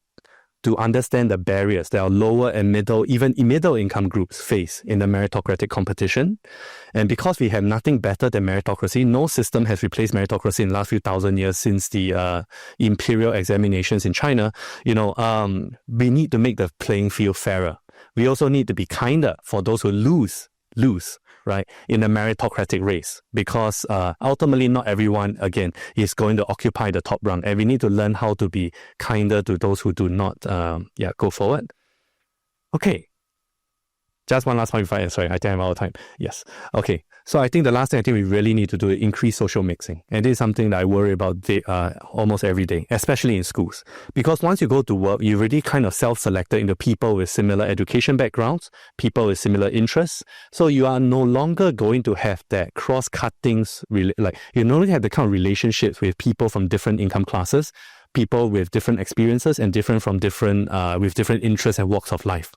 to understand the barriers that our lower and even middle income groups face in the meritocratic competition. And because we have nothing better than meritocracy, no system has replaced meritocracy in the last few thousand years since the imperial examinations in China, we need to make the playing field fairer. We also need to be kinder for those who lose, right, in a meritocratic race, because ultimately not everyone, again, is going to occupy the top rung, and we need to learn how to be kinder to those who do not go forward. Okay. Just one last point before I think I'm out of time. Yes. Okay. So I think the last thing I think we really need to do is increase social mixing. And this is something that I worry about almost every day, especially in schools. Because once you go to work, you really kind of self-selected into people with similar education backgrounds, people with similar interests. So you are no longer going to have that cross-cuttings, you no longer have the kind of relationships with people from different income classes, people with different experiences and with different interests and walks of life.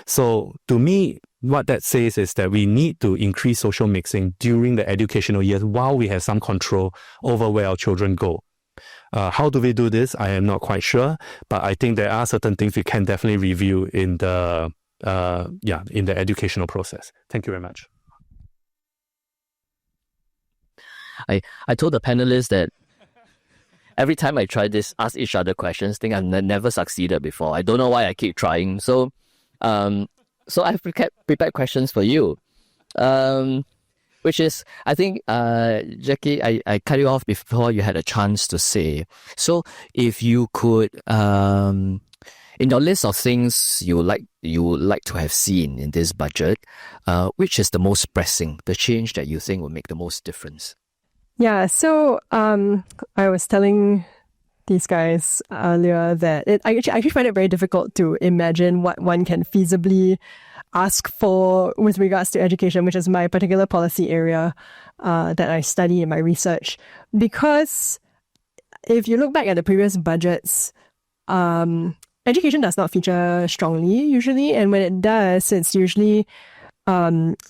So to me, what that says is that we need to increase social mixing during the educational years while we have some control over where our children go. How do we do this? I am not quite sure, but I think there are certain things we can definitely review in the educational process. Thank you very much. I told the panelists that every time I try this, ask each other questions, think I've never succeeded before. I don't know why I keep trying. So I've prepared questions for you. Which is, I think, Jackie, I cut you off before you had a chance to say. So if you could, in your list of things you would like to have seen in this budget, which is the most pressing, the change that you think would make the most difference? Yeah, so I was telling these guys earlier that I actually find it very difficult to imagine what one can feasibly ask for with regards to education, which is my particular policy area that I study in my research. Because if you look back at the previous budgets, education does not feature strongly usually, and when it does, it's usually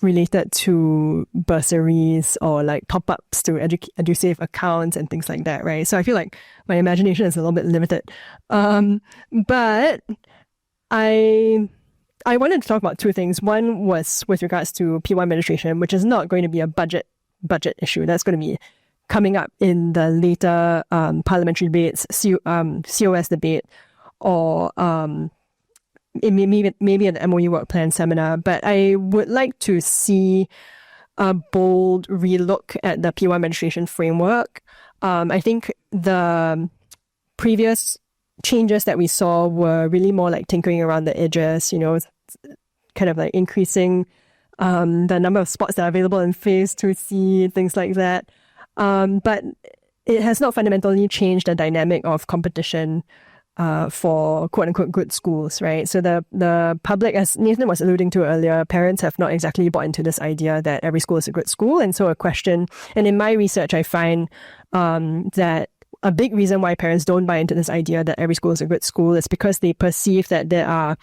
related to bursaries or like top-ups to EduSave accounts and things like that, right? So I feel like my imagination is a little bit limited. But I wanted to talk about two things. One was with regards to P1 administration, which is not going to be a budget issue. That's going to be coming up in the later parliamentary debates, COS debate, or maybe an MOE work plan seminar. But I would like to see a bold relook at the P1 administration framework. I think the previous changes that we saw were really more like tinkering around the edges, kind of like increasing the number of spots that are available in phase 2C, things like that. But it has not fundamentally changed the dynamic of competition for quote-unquote good schools, right? So the public, as Nathan was alluding to earlier, parents have not exactly bought into this idea that every school is a good school. And so a question, and in my research, I find that a big reason why parents don't buy into this idea that every school is a good school is because they perceive that there are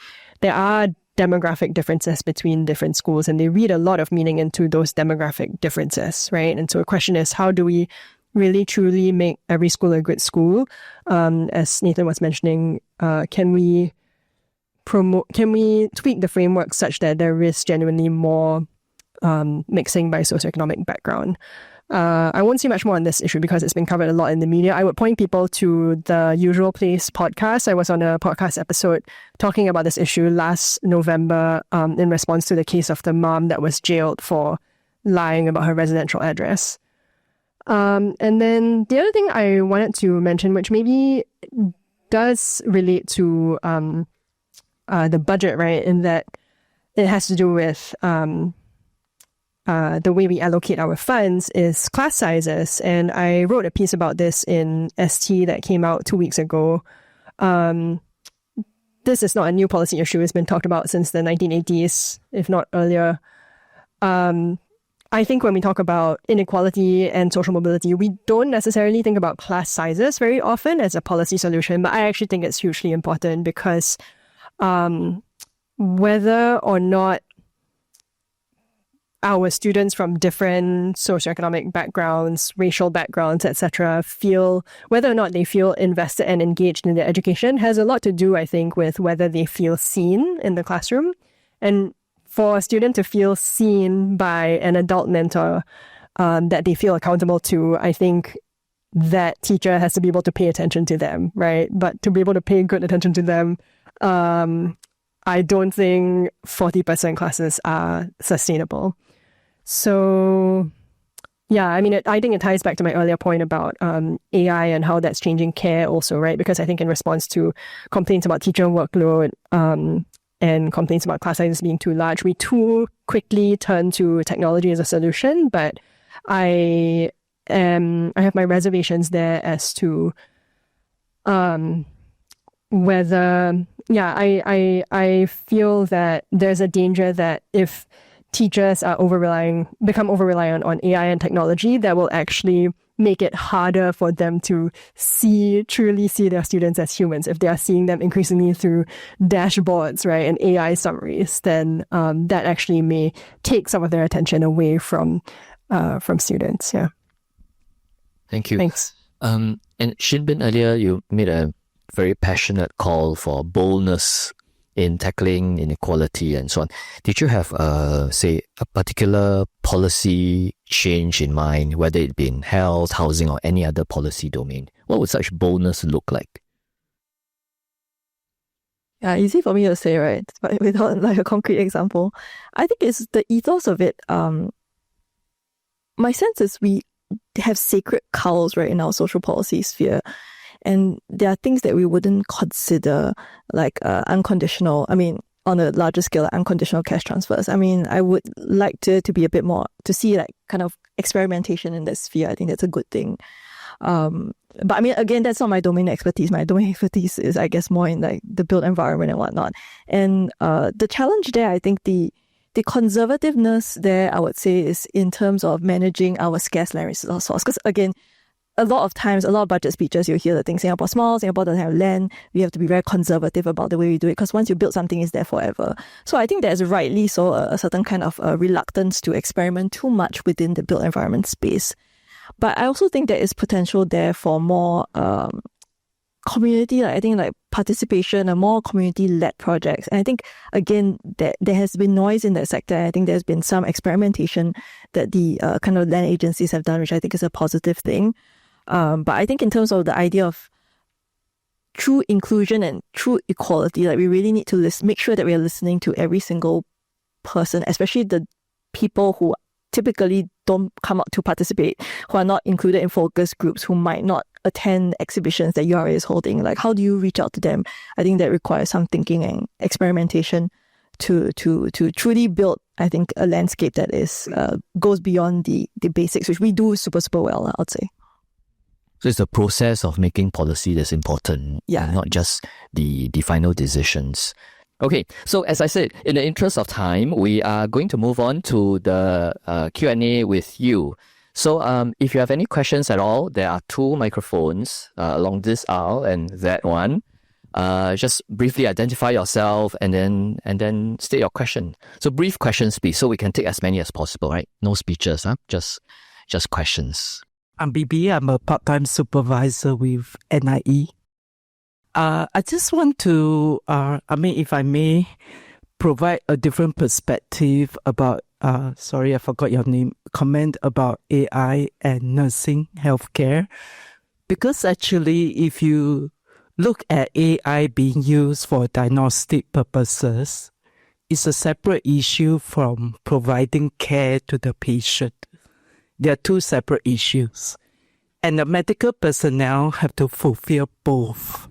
demographic differences between different schools, and they read a lot of meaning into those demographic differences, right? And so a question is, how do we really truly make every school a good school? As Nathan was mentioning, can we tweak the framework such that there is genuinely more mixing by socioeconomic background? I won't say much more on this issue because it's been covered a lot in the media. I would point people to the Usual Place podcast. I was on a podcast episode talking about this issue last November in response to the case of the mom that was jailed for lying about her residential address. And then the other thing I wanted to mention, which maybe does relate to the budget, right, in that it has to do with the way we allocate our funds, is class sizes. And I wrote a piece about this in ST that came out 2 weeks ago. This is not a new policy issue. It's been talked about since the 1980s, if not earlier. I think when we talk about inequality and social mobility, we don't necessarily think about class sizes very often as a policy solution, but I actually think it's hugely important because whether or not our students from different socioeconomic backgrounds, racial backgrounds, etc., whether or not they feel invested and engaged in their education has a lot to do, I think, with whether they feel seen in the classroom. And for a student to feel seen by an adult mentor that they feel accountable to, I think that teacher has to be able to pay attention to them, right? But to be able to pay good attention to them, I don't think 40% classes are sustainable. So, yeah, I mean, I think it ties back to my earlier point about AI and how that's changing care also, right? Because I think in response to complaints about teacher workload and complaints about class sizes being too large, we too quickly turn to technology as a solution. But I have my reservations there as to whether, I feel that there's a danger that if teachers are become over-reliant on AI and technology, that will actually make it harder for them to truly see their students as humans. If they are seeing them increasingly through dashboards, right, and AI summaries, then that actually may take some of their attention away from students. Yeah. Thank you. Thanks. And Shin, earlier you made a very passionate call for boldness in tackling inequality and so on. Did you have, say, a particular policy change in mind, whether it be in health, housing, or any other policy domain? What would such boldness look like? Yeah, easy for me to say, right? But without like a concrete example, I think it's the ethos of it. my sense is we have sacred cows, right, in our social policy sphere. And there are things that we wouldn't consider like unconditional, on a larger scale, unconditional cash transfers. I would like to be a bit more, to see like kind of experimentation in that sphere. I think that's a good thing. But again, that's not my domain expertise. My domain expertise is, I guess, more in like the built environment and whatnot. And the challenge there, I think the conservativeness there, I would say, is in terms of managing our scarce land resource. Because again, a lot of times, a lot of budget speeches, you'll hear the thing, Singapore's small, Singapore doesn't have land. We have to be very conservative about the way we do it, because once you build something, it's there forever. So I think there's rightly so a certain kind of reluctance to experiment too much within the built environment space. But I also think there is potential there for more community, I think like participation and more community-led projects. And I think, again, there has been noise in that sector. I think there's been some experimentation that the kind of land agencies have done, which I think is a positive thing. But I think in terms of the idea of true inclusion and true equality, like we really need to make sure that we are listening to every single person, especially the people who typically don't come out to participate, who are not included in focus groups, who might not attend exhibitions that URA is holding. Like, how do you reach out to them? I think that requires some thinking and experimentation to truly build, I think, a landscape that is goes beyond the basics, which we do super, super well, I'd say. So it's the process of making policy that's important, not just the final decisions. Okay, so as I said, in the interest of time, we are going to move on to the Q&A with you. So if you have any questions at all, there are 2 microphones along this aisle and that one. Just briefly identify yourself and then state your question. So brief questions, please, so we can take as many as possible, right? No speeches, just questions. I'm BB. I'm a part-time supervisor with NIE. I just want to, if I may, provide a different perspective about, sorry, I forgot your name, comment about AI and nursing healthcare. Because actually, if you look at AI being used for diagnostic purposes, it's a separate issue from providing care to the patient. There are 2 separate issues. And the medical personnel have to fulfill both.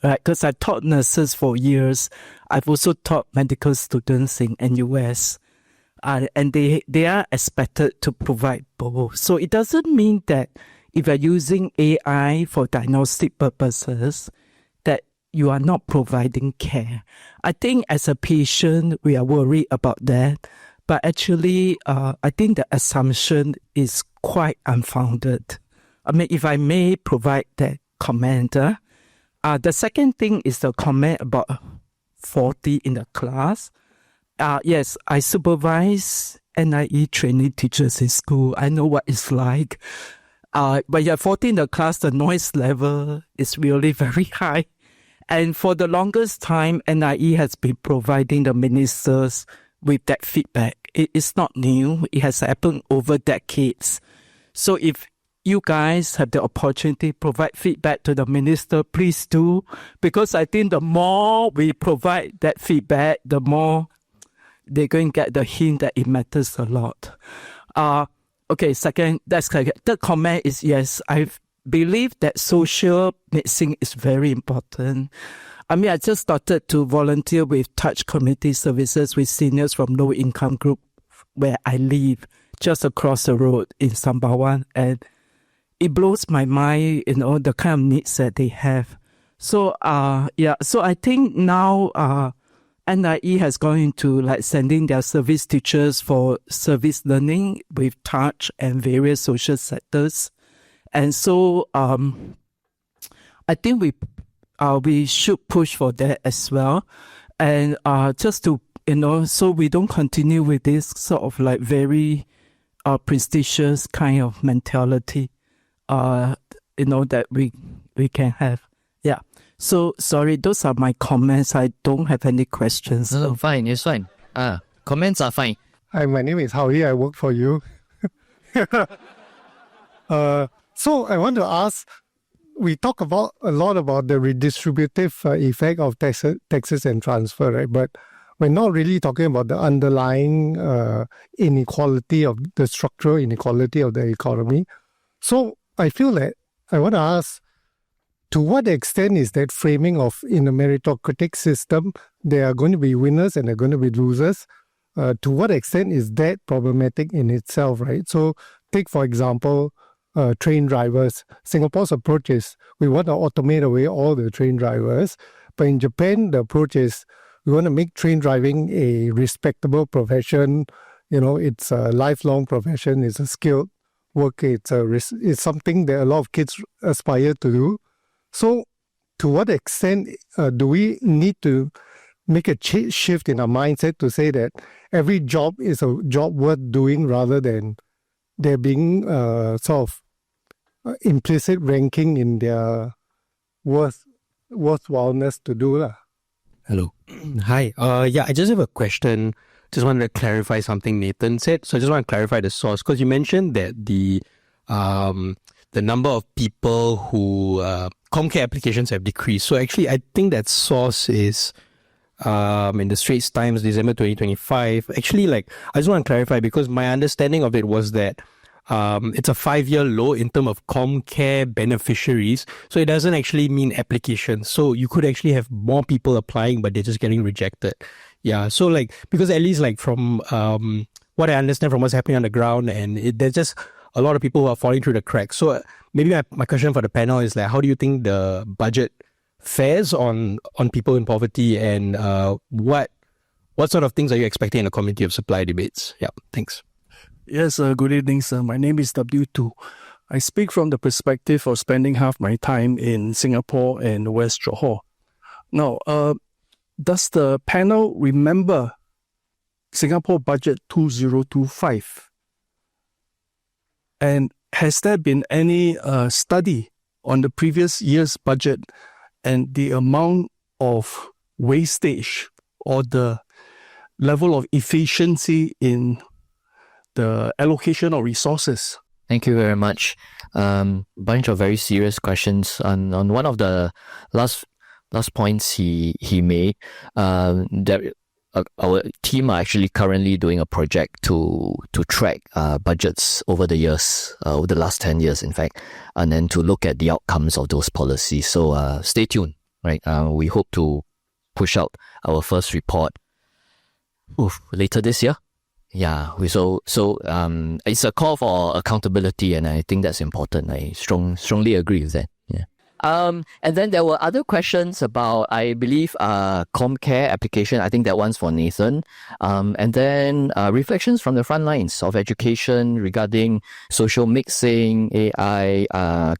Right? Because I taught nurses for years. I've also taught medical students in NUS. And they are expected to provide both. So it doesn't mean that if you're using AI for diagnostic purposes, that you are not providing care. I think as a patient, we are worried about that. But actually, I think the assumption is quite unfounded. If I may provide that comment. The second thing is the comment about 40 in the class. Yes, I supervise NIE trainee teachers in school. I know what it's like. When you're 40 in the class, the noise level is really very high. And for the longest time, NIE has been providing the ministers with that feedback. It is not new. It has happened over decades. So if you guys have the opportunity to provide feedback to the minister, please do. Because I think the more we provide that feedback, the more they're going to get the hint that it matters a lot. Okay, second, that's correct. Third comment is, yes, I believe that social medicine is very important. I just started to volunteer with Touch Community Services with seniors from low-income group where I live, just across the road in Sembawang. And it blows my mind, the kind of needs that they have. So, so I think now NIE has gone into sending their service teachers for service learning with Touch and various social sectors. And so I think we should push for that as well. And just to, so we don't continue with this sort of very prestigious kind of mentality, that we can have. Yeah. So, sorry, those are my comments. I don't have any questions. No, fine. It's fine. Comments are fine. Hi, my name is Howie. I work for you. So I want to ask, we talk a lot about the redistributive effect of taxes and transfer, right? But we're not really talking about the underlying inequality of the structural inequality of the economy. So I feel that I want to ask, to what extent is that framing of in a meritocratic system, there are going to be winners and there are going to be losers? To what extent is that problematic in itself, right? So take, for example, train drivers. Singapore's approach is we want to automate away all the train drivers. But in Japan, the approach is we want to make train driving a respectable profession. It's a lifelong profession. It's a skilled work. It's something that a lot of kids aspire to do. So to what extent do we need to make a shift in our mindset to say that every job is a job worth doing rather than there being sort of implicit ranking in their worthwhileness to do? Hello. Hi. I just have a question. Just wanted to clarify something Nathan said. So I just want to clarify the source, because you mentioned that the number of people who ComCare applications have decreased. So actually, I think that source is in the Straits Times, December 2025. Actually, I just want to clarify, because my understanding of it was that it's a 5-year low in terms of ComCare beneficiaries. So it doesn't actually mean applications. So you could actually have more people applying, but they're just getting rejected. Yeah. So because at least from what I understand from what's happening on the ground, and there's just a lot of people who are falling through the cracks. So maybe my question for the panel is how do you think the budget fares on people in poverty, and what sort of things are you expecting in the committee of supply debates? Yeah, thanks. Yes, good evening, sir. My name is W2. I speak from the perspective of spending half my time in Singapore and West Johor. Now, does the panel remember Singapore Budget 2025? And has there been any study on the previous year's budget and the amount of wastage or the level of efficiency in the allocation of resources? Thank you very much. Bunch of very serious questions. On one of the last points he made, that our team are actually currently doing a project to track budgets over the years, over the last 10 years, in fact, and then to look at the outcomes of those policies. So stay tuned, right? We hope to push out our first report later this year. Yeah, so it's a call for accountability, and I think that's important. I strongly agree with that. Yeah. And then there were other questions about, I believe, ComCare application. I think that one's for Nathan. And then reflections from the front lines of education regarding social mixing, AI,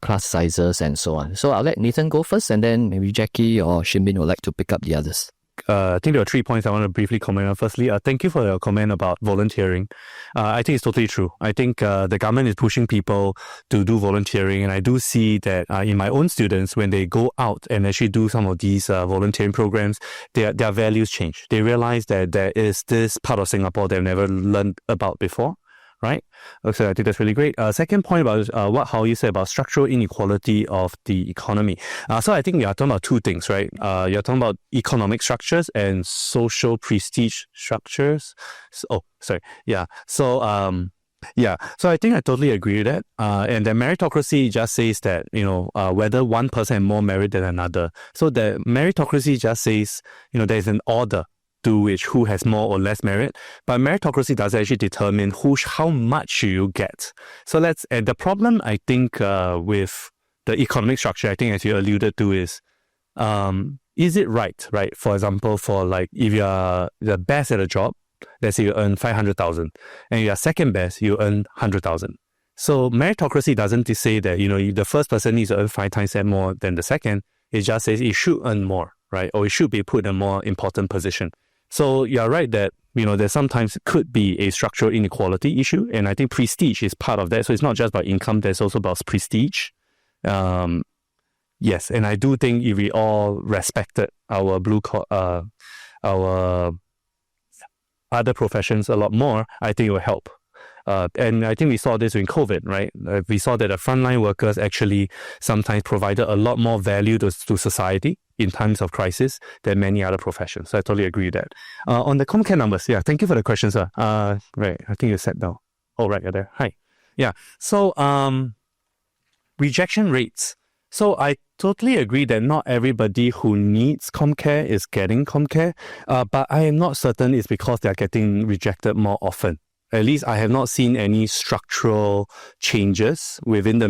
class sizes, and so on. So I'll let Nathan go first, and then maybe Jackie or Shin would like to pick up the others. I think there are 3 points I want to briefly comment on. Firstly, thank you for your comment about volunteering. I think it's totally true. I think the government is pushing people to do volunteering, and I do see that in my own students, when they go out and actually do some of these volunteering programs, their values change. They realize that there is this part of Singapore they've never learned about before. Right? So I think that's really great. Second point about how you said about structural inequality of the economy. So I think you're talking about two things, right? You're talking about economic structures and social prestige structures. So So I think I totally agree with that. And the meritocracy just says that, whether one person has more merit than another. So the meritocracy just says, there's an order to which who has more or less merit, but meritocracy does actually determine how much you get. So and the problem I think with the economic structure, I think as you alluded to is it right? For example, if you're the best at a job, let's say you earn 500,000, and you're second best, you earn 100,000. So meritocracy doesn't say that the first person needs to earn 5 times that more than the second. It just says it should earn more, right? Or it should be put in a more important position. So you're right that, there sometimes could be a structural inequality issue. And I think prestige is part of that. So it's not just about income, there's also about prestige. Yes, and I do think if we all respected our our other professions a lot more, I think it will help. And I think we saw this in COVID, right? We saw that the frontline workers actually sometimes provided a lot more value to society in times of crisis than many other professions. So I totally agree with that. On the ComCare numbers, yeah, thank you for the question, sir. Right, I think you sat down. Oh, right, you're there. Hi. Yeah, so rejection rates. So I totally agree that not everybody who needs ComCare is getting ComCare, but I am not certain it's because they're getting rejected more often. At least I have not seen any structural changes within the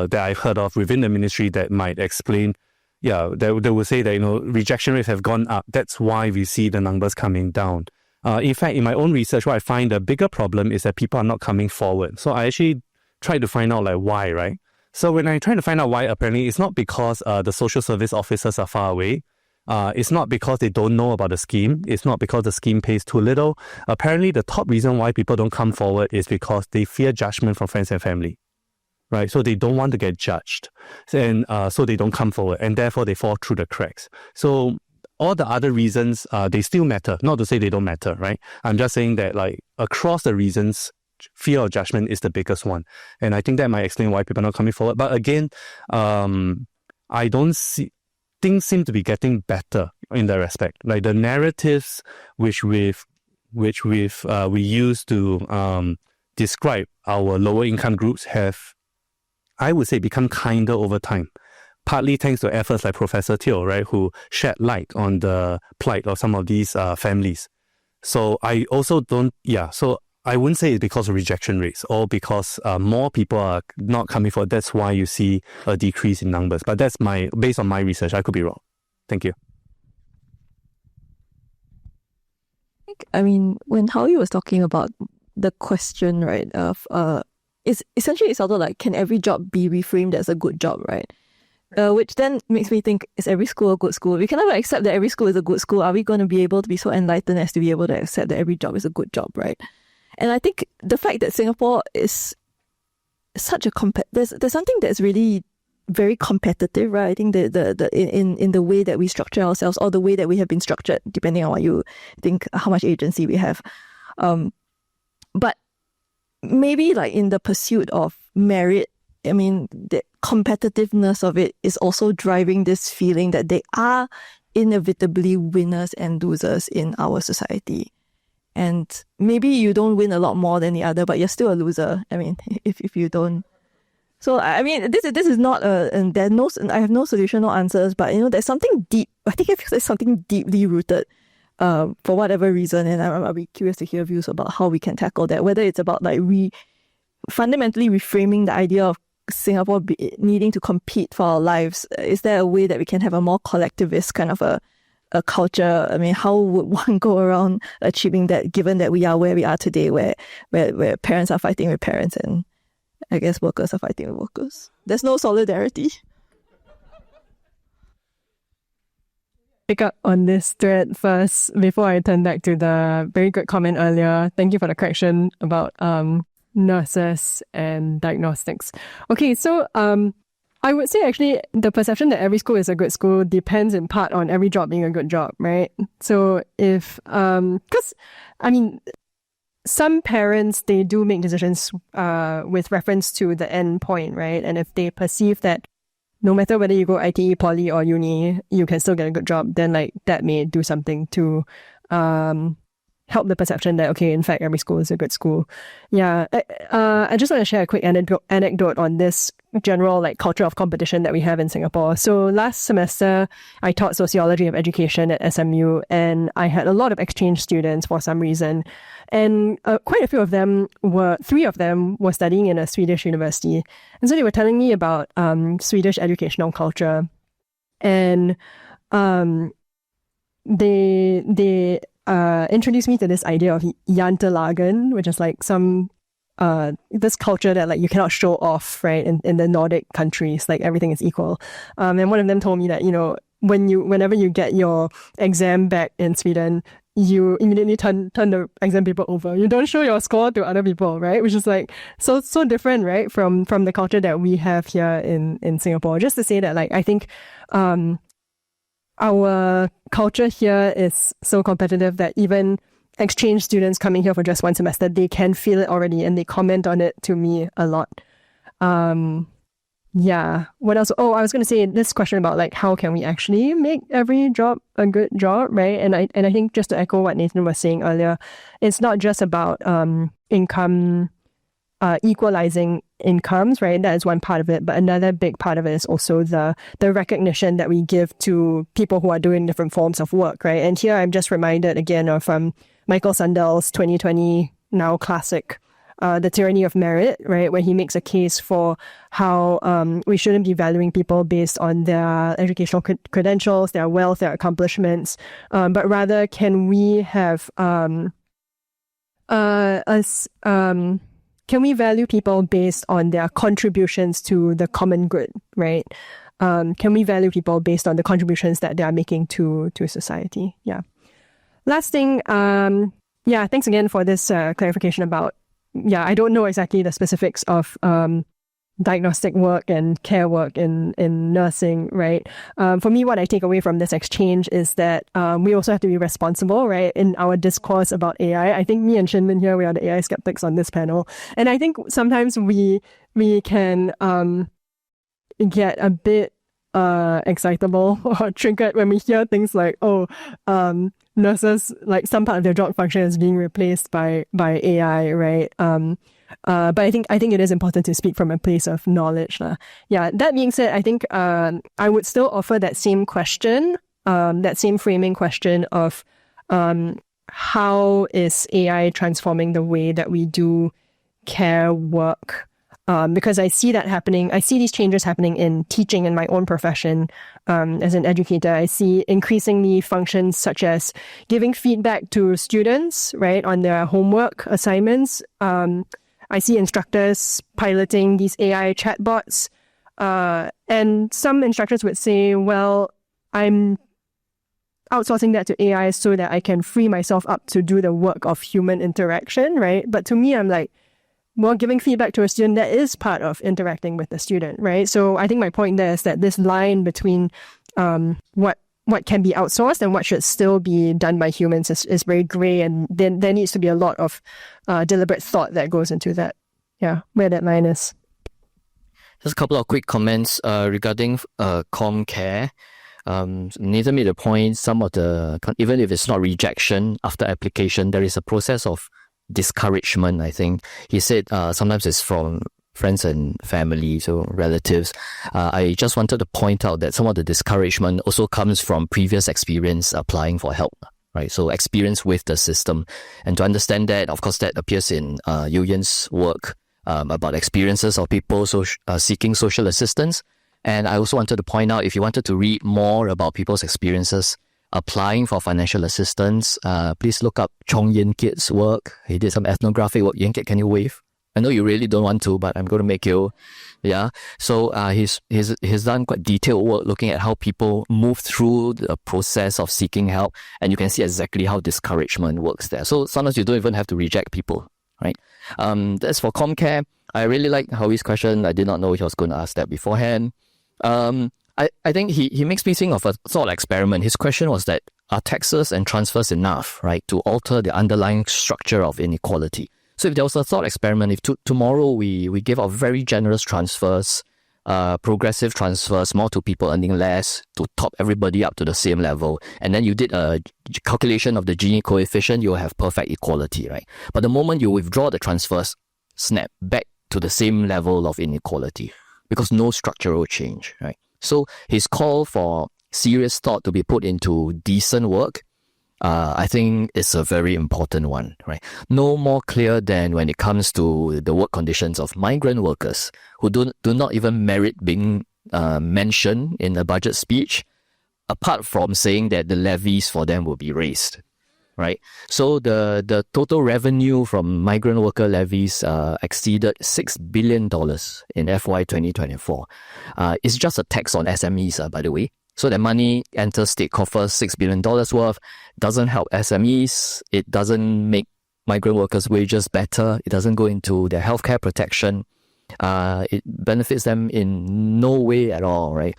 that I've heard of within the ministry that might explain. Yeah, they will say that rejection rates have gone up. That's why we see the numbers coming down. In fact, in my own research, what I find the bigger problem is that people are not coming forward. So I actually tried to find out why, right? So when I try to find out why, apparently it's not because the social service officers are far away. It's not because they don't know about the scheme. It's not because the scheme pays too little. Apparently, the top reason why people don't come forward is because they fear judgment from friends and family, right? So they don't want to get judged, and so they don't come forward, and therefore they fall through the cracks. So all the other reasons, they still matter. Not to say they don't matter, right? I'm just saying that across the reasons, fear of judgment is the biggest one. And I think that might explain why people are not coming forward. But again, I don't see, things seem to be getting better in that respect. Like the narratives which we use to describe our lower income groups have, I would say, become kinder over time. Partly thanks to efforts like Professor Teo, right, who shed light on the plight of some of these families. So I also so I wouldn't say it's because of rejection rates or because more people are not coming forward. That's why you see a decrease in numbers. But that's based on my research. I could be wrong. Thank you. I mean, when Howie was talking about the question, right, of it's essentially it sounded like, can every job be reframed as a good job, right? Which then makes me think, is every school a good school? We cannot accept that every school is a good school. Are we going to be able to be so enlightened as to be able to accept that every job is a good job, right? And I think the fact that Singapore is such a there's something that's really very competitive, right? I think in the way that we structure ourselves, or the way that we have been structured, depending on what you think, how much agency we have. But maybe in the pursuit of merit, I mean, the competitiveness of it is also driving this feeling that they are inevitably winners and losers in our society. And maybe you don't win a lot more than the other, but you're still a loser. I mean, if you don't. So, I mean, this is not and there's I have no solution, no answers, but there's something deep. I think there's something deeply rooted for whatever reason. And I'll be curious to hear views about how we can tackle that, whether it's about fundamentally reframing the idea of Singapore needing to compete for our lives. Is there a way that we can have a more collectivist kind of a culture? I mean, how would one go around achieving that, given that we are where we are today, where parents are fighting with parents and I guess workers are fighting with workers? There's no solidarity. Pick up on this thread first before I turn back to the very good comment earlier. Thank you for the correction about nurses and diagnostics. Okay, so I would say actually the perception that every school is a good school depends in part on every job being a good job, right? So if, because I mean, some parents, they do make decisions with reference to the end point, right? And if they perceive that no matter whether you go ITE, poly or uni, you can still get a good job, then that may do something to help the perception that, okay, in fact, every school is a good school. Yeah, I just want to share a quick anecdote on this general culture of competition that we have in Singapore. So last semester, I taught sociology of education at SMU, and I had a lot of exchange students for some reason. And quite a few of them three of them were studying in a Swedish university. And so they were telling me about Swedish educational culture. And they introduced me to this idea of jantelagen, which is some this culture that you cannot show off, right? In the Nordic countries, everything is equal. And one of them told me that whenever you get your exam back in Sweden, you immediately turn the exam paper over. You don't show your score to other people, right? Which is so different, right, from the culture that we have here in Singapore. Just to say that I think our culture here is so competitive that even exchange students coming here for just one semester, they can feel it already and they comment on it to me a lot. Yeah. What else? Oh, I was going to say this question about like how can we actually make every job a good job, right? And I think just to echo what Nathan was saying earlier, it's not just about income, equalizing incomes, right? That is one part of it, but another big part of it is also the recognition that we give to people who are doing different forms of work, right? And here I'm just reminded again of Michael Sandel's 2020 now classic, The Tyranny of Merit, right, where he makes a case for how we shouldn't be valuing people based on their educational credentials, their wealth, their accomplishments, but rather can we have can we value people based on their contributions to the common good, right? Can we value people based on the contributions that they are making to society? Yeah. Last thing, thanks again for this clarification about, I don't know exactly the specifics of diagnostic work and care work in nursing, right? For me, what I take away from this exchange is that we also have to be responsible, right, in our discourse about AI. I think me and Shin here, we are the AI skeptics on this panel. And I think sometimes we can get a bit excitable or triggered when we hear things like, nurses, like some part of their job function is being replaced by AI, right? But I think it is important to speak from a place of knowledge. Yeah, that being said, I think I would still offer that same question, that same framing question of how is AI transforming the way that we do care work? Because I see that happening. I see these changes happening in teaching in my own profession as an educator. I see increasingly functions such as giving feedback to students, right, on their homework assignments. I see instructors piloting these AI chatbots. And some instructors would say, well, I'm outsourcing that to AI so that I can free myself up to do the work of human interaction, right? But to me, I'm like, well, giving feedback to a student, that is part of interacting with the student, right? So I think my point there is that this line between what can be outsourced and what should still be done by humans is very gray, and then there needs to be a lot of deliberate thought that goes into that. Yeah, where that line is. Just a couple of quick comments regarding ComCare. Nathan made a point, some of the, even if it's not rejection after application, there is a process of discouragement, I think. He said sometimes it's from friends and family, so relatives. I just wanted to point out that some of the discouragement also comes from previous experience applying for help, right? So experience with the system. And to understand that, of course, that appears in Youyenn's work about experiences of people seeking social assistance. And I also wanted to point out, if you wanted to read more about people's experiences applying for financial assistance, please look up Youyenn Kit's work. He did some ethnographic work. Youyenn Kit, can you wave? I know you really don't want to, but I'm going to make you. Yeah. So he's done quite detailed work looking at how people move through the process of seeking help, and you can see exactly how discouragement works there. So sometimes you don't even have to reject people, right? That's for ComCare. I really like Howie's question. I did not know he was going to ask that beforehand. I think he makes me think of a thought experiment. His question was that, are taxes and transfers enough, right, to alter the underlying structure of inequality? So if there was a thought experiment, if tomorrow we gave out very generous transfers, progressive transfers, more to people earning less, to top everybody up to the same level, and then you did a calculation of the Gini coefficient, you'll have perfect equality, right? But the moment you withdraw the transfers, snap back to the same level of inequality, because no structural change, right? So his call for serious thought to be put into decent work, I think it's a very important one, right? No more clear than when it comes to the work conditions of migrant workers who do not even merit being mentioned in a budget speech, apart from saying that the levies for them will be raised, right? So the total revenue from migrant worker levies exceeded $6 billion in FY 2024. It's just a tax on SMEs, by the way. So that money enters state coffers, $6 billion worth, doesn't help SMEs, it doesn't make migrant workers' wages better, it doesn't go into their healthcare protection. it benefits them in no way at all, right?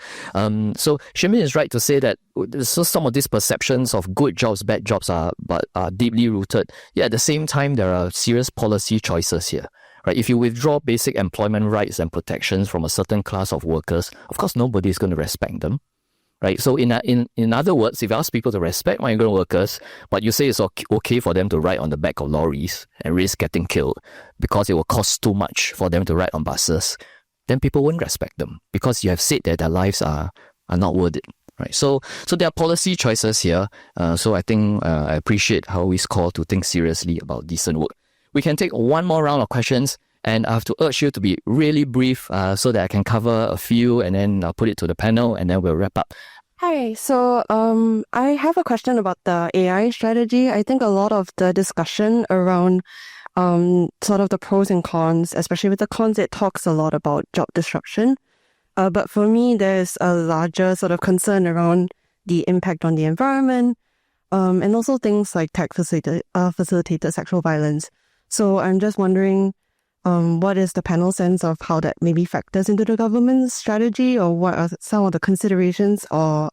So Shin is right to say that so some of these perceptions of good jobs, bad jobs are deeply rooted. At the same time, there are serious policy choices here. Right? If you withdraw basic employment rights and protections from a certain class of workers, of course, nobody is going to respect them. Right? So in other words, if you ask people to respect migrant workers, but you say it's okay for them to ride on the back of lorries and risk getting killed because it will cost too much for them to ride on buses, then people won't respect them because you have said that their lives are not worth it. Right? So there are policy choices here. So I think I appreciate how we call to think seriously about decent work. We can take one more round of questions, and I have to urge you to be really brief so that I can cover a few, and then I'll put it to the panel, and then we'll wrap up. Hi, so I have a question about the AI strategy. I think a lot of the discussion around sort of the pros and cons, especially with the cons, it talks a lot about job disruption. But for me, there's a larger sort of concern around the impact on the environment, and also things like tech-facilitated sexual violence. So I'm just wondering, what is the panel sense of how that maybe factors into the government's strategy, or what are some of the considerations or,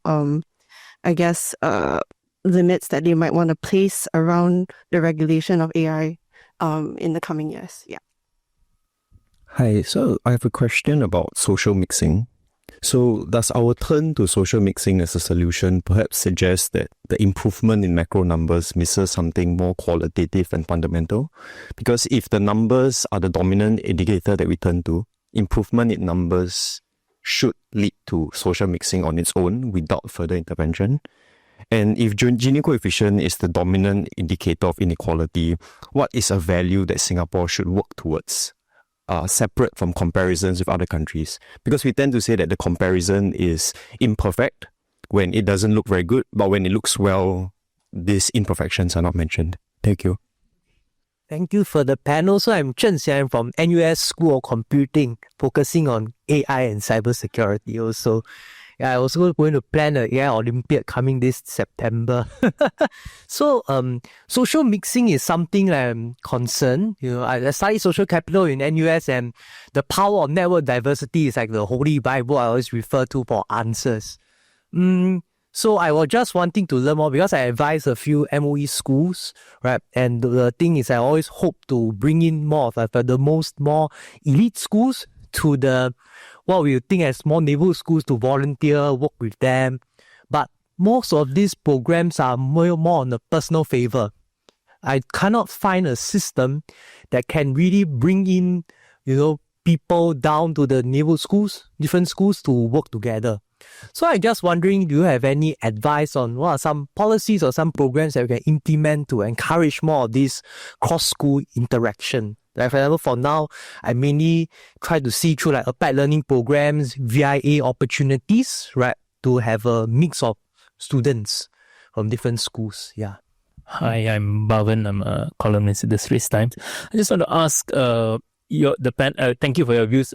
limits that they might want to place around the regulation of AI in the coming years? Yeah. Hi, so I have a question about social mixing. So does our turn to social mixing as a solution perhaps suggest that the improvement in macro numbers misses something more qualitative and fundamental? Because if the numbers are the dominant indicator that we turn to, improvement in numbers should lead to social mixing on its own without further intervention. And if Gini coefficient is the dominant indicator of inequality, what is a value that Singapore should work towards? Separate from comparisons with other countries, because we tend to say that the comparison is imperfect when it doesn't look very good, but when it looks well, these imperfections are not mentioned. Thank you. Thank you for the panel. So I'm Chen Xian from NUS School of Computing, focusing on AI and cybersecurity also. I was also going to plan an AI Olympiad coming this September. So, social mixing is something I'm concerned. I studied social capital in NUS, and the power of network diversity is like the holy Bible I always refer to for answers. So I was just wanting to learn more because I advise a few MOE schools, right? And the thing is, I always hope to bring in more of the more elite schools to the what we think as more neighborhood schools to volunteer, work with them. But most of these programs are more on the personal favor. I cannot find a system that can really bring in, people down to the neighborhood schools, different schools to work together. So I'm just wondering, do you have any advice on what are some policies or some programs that we can implement to encourage more of this cross-school interaction? Like for example, for now, I mainly try to see through like applied learning programs, VIA opportunities, right, to have a mix of students from different schools. Yeah. Hi, I'm Bhavan. I'm a columnist at the Straits Times. I just want to ask thank you for your views.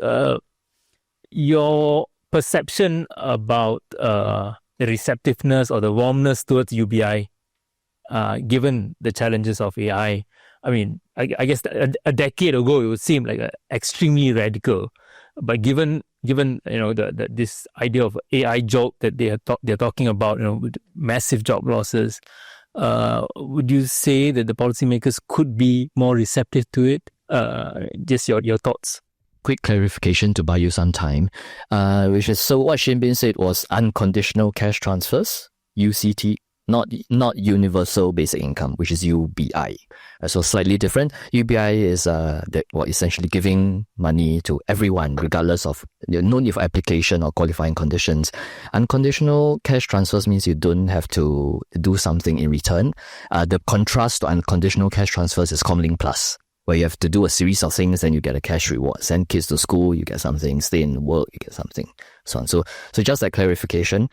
Your perception about the receptiveness or the warmness towards UBI, given the challenges of AI. I mean, I guess a decade ago it would seem like extremely radical, but given this idea of AI joke that they're talking about, with massive job losses, would you say that the policymakers could be more receptive to it? Just your thoughts. Quick clarification to buy you some time, which is, so what Shin Bin said was unconditional cash transfers, UCT, not universal basic income, which is UBI. So slightly different. UBI is essentially giving money to everyone, regardless of no need for application or qualifying conditions. Unconditional cash transfers means you don't have to do something in return. The contrast to unconditional cash transfers is Comlink Plus, where you have to do a series of things, then you get a cash reward. Send kids to school, you get something. Stay in work, you get something. So on. So just like clarification.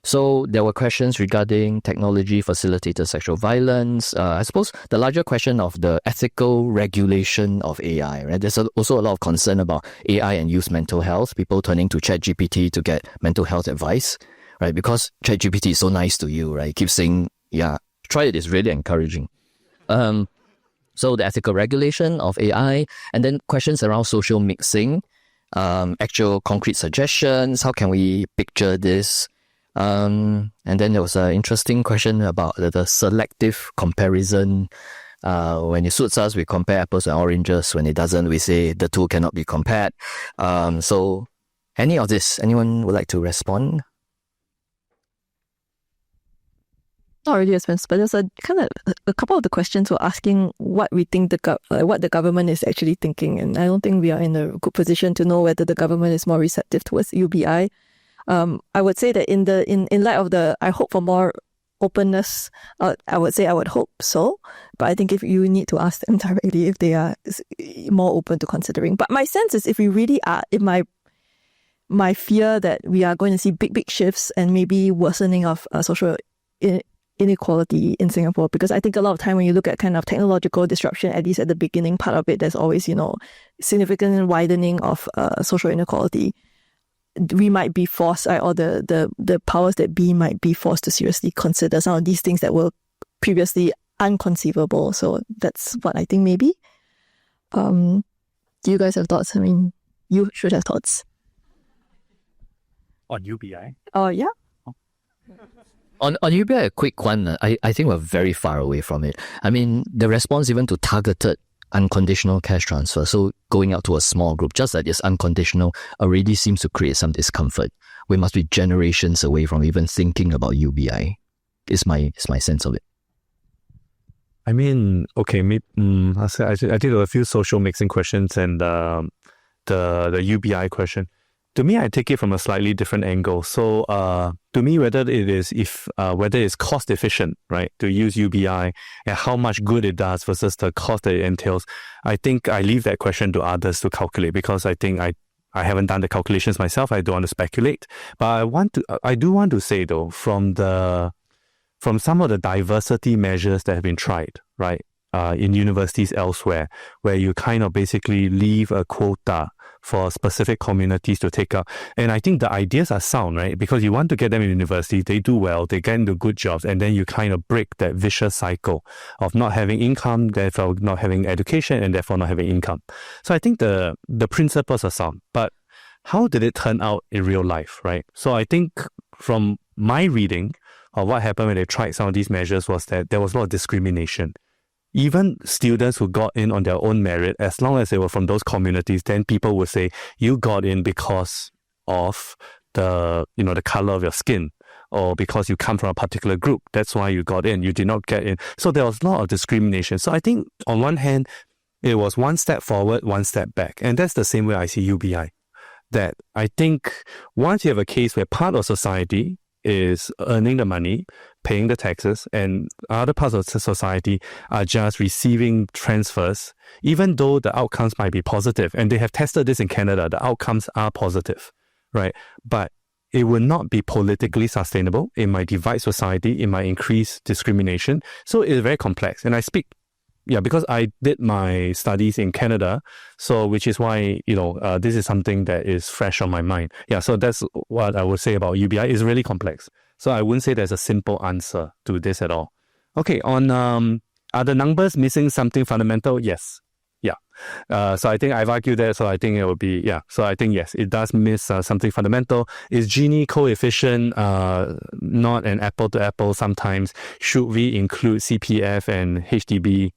So there were questions regarding technology facilitated sexual violence. I suppose the larger question of the ethical regulation of AI, right? There's also a lot of concern about AI and youth mental health, people turning to ChatGPT to get mental health advice, right? Because ChatGPT is so nice to you, right? Keep saying, yeah, try it, it's really encouraging. So the ethical regulation of AI, and then questions around social mixing, actual concrete suggestions. How can we picture this? And then there was an interesting question about the selective comparison. When it suits us, we compare apples and oranges. When it doesn't, we say the two cannot be compared. So any of this, anyone would like to respond? Not really expensive, but there's a couple of the questions were asking what we think what the government is actually thinking, and I don't think we are in a good position to know whether the government is more receptive towards UBI. I would say that in light of I hope for more openness. I would say I would hope so, but I think if you need to ask them directly if they are more open to considering. But my sense is if we really are, if my fear that we are going to see big shifts and maybe worsening of social inequality in Singapore, because I think a lot of time when you look at kind of technological disruption, at least at the beginning part of it, there's always, significant widening of social inequality. We might be forced, or the powers that be might be forced to seriously consider some of these things that were previously unconceivable. So that's what I think maybe. Do you guys have thoughts? I mean, you should have thoughts. On UBI? Oh, yeah. On UBI, a quick one. I think we're very far away from it. I mean, the response even to targeted unconditional cash transfer, so going out to a small group, just like this unconditional, already seems to create some discomfort. We must be generations away from even thinking about UBI. Is my sense of it. I mean, okay, maybe, I think there were a few social mixing questions and the UBI question. To me, I take it from a slightly different angle. So, to me, whether it's cost efficient, right, to use UBI and how much good it does versus the cost that it entails, I think I leave that question to others to calculate, because I think I haven't done the calculations myself. I don't want to speculate, but I do want to say though, from some of the diversity measures that have been tried, right, in universities elsewhere, where you kind of basically leave a quota for specific communities to take up. And I think the ideas are sound, right? Because you want to get them in university, they do well, they get into good jobs, and then you kind of break that vicious cycle of not having income, therefore not having education, and therefore not having income. So I think the principles are sound, but how did it turn out in real life, right? So I think from my reading of what happened when they tried some of these measures was that there was a lot of discrimination. Even students who got in on their own merit, as long as they were from those communities, then people would say, you got in because of the color of your skin, or because you come from a particular group. That's why you got in. You did not get in. So there was a lot of discrimination. So I think on one hand, it was one step forward, one step back. And that's the same way I see UBI. That I think once you have a case where part of society is earning the money, paying the taxes, and other parts of society are just receiving transfers, even though the outcomes might be positive. And they have tested this in Canada, the outcomes are positive, right? But it will not be politically sustainable. It might divide society, it might increase discrimination. So it's very complex. And I speak, because I did my studies in Canada, so which is why, this is something that is fresh on my mind. So that's what I would say about UBI. It's really complex. So I wouldn't say there's a simple answer to this at all. Okay, on are the numbers missing something fundamental? Yes. So I think I've argued that, so I think it would be, so I think yes, it does miss something fundamental. Is Gini coefficient not an apple to apple sometimes? Should we include CPF and HDB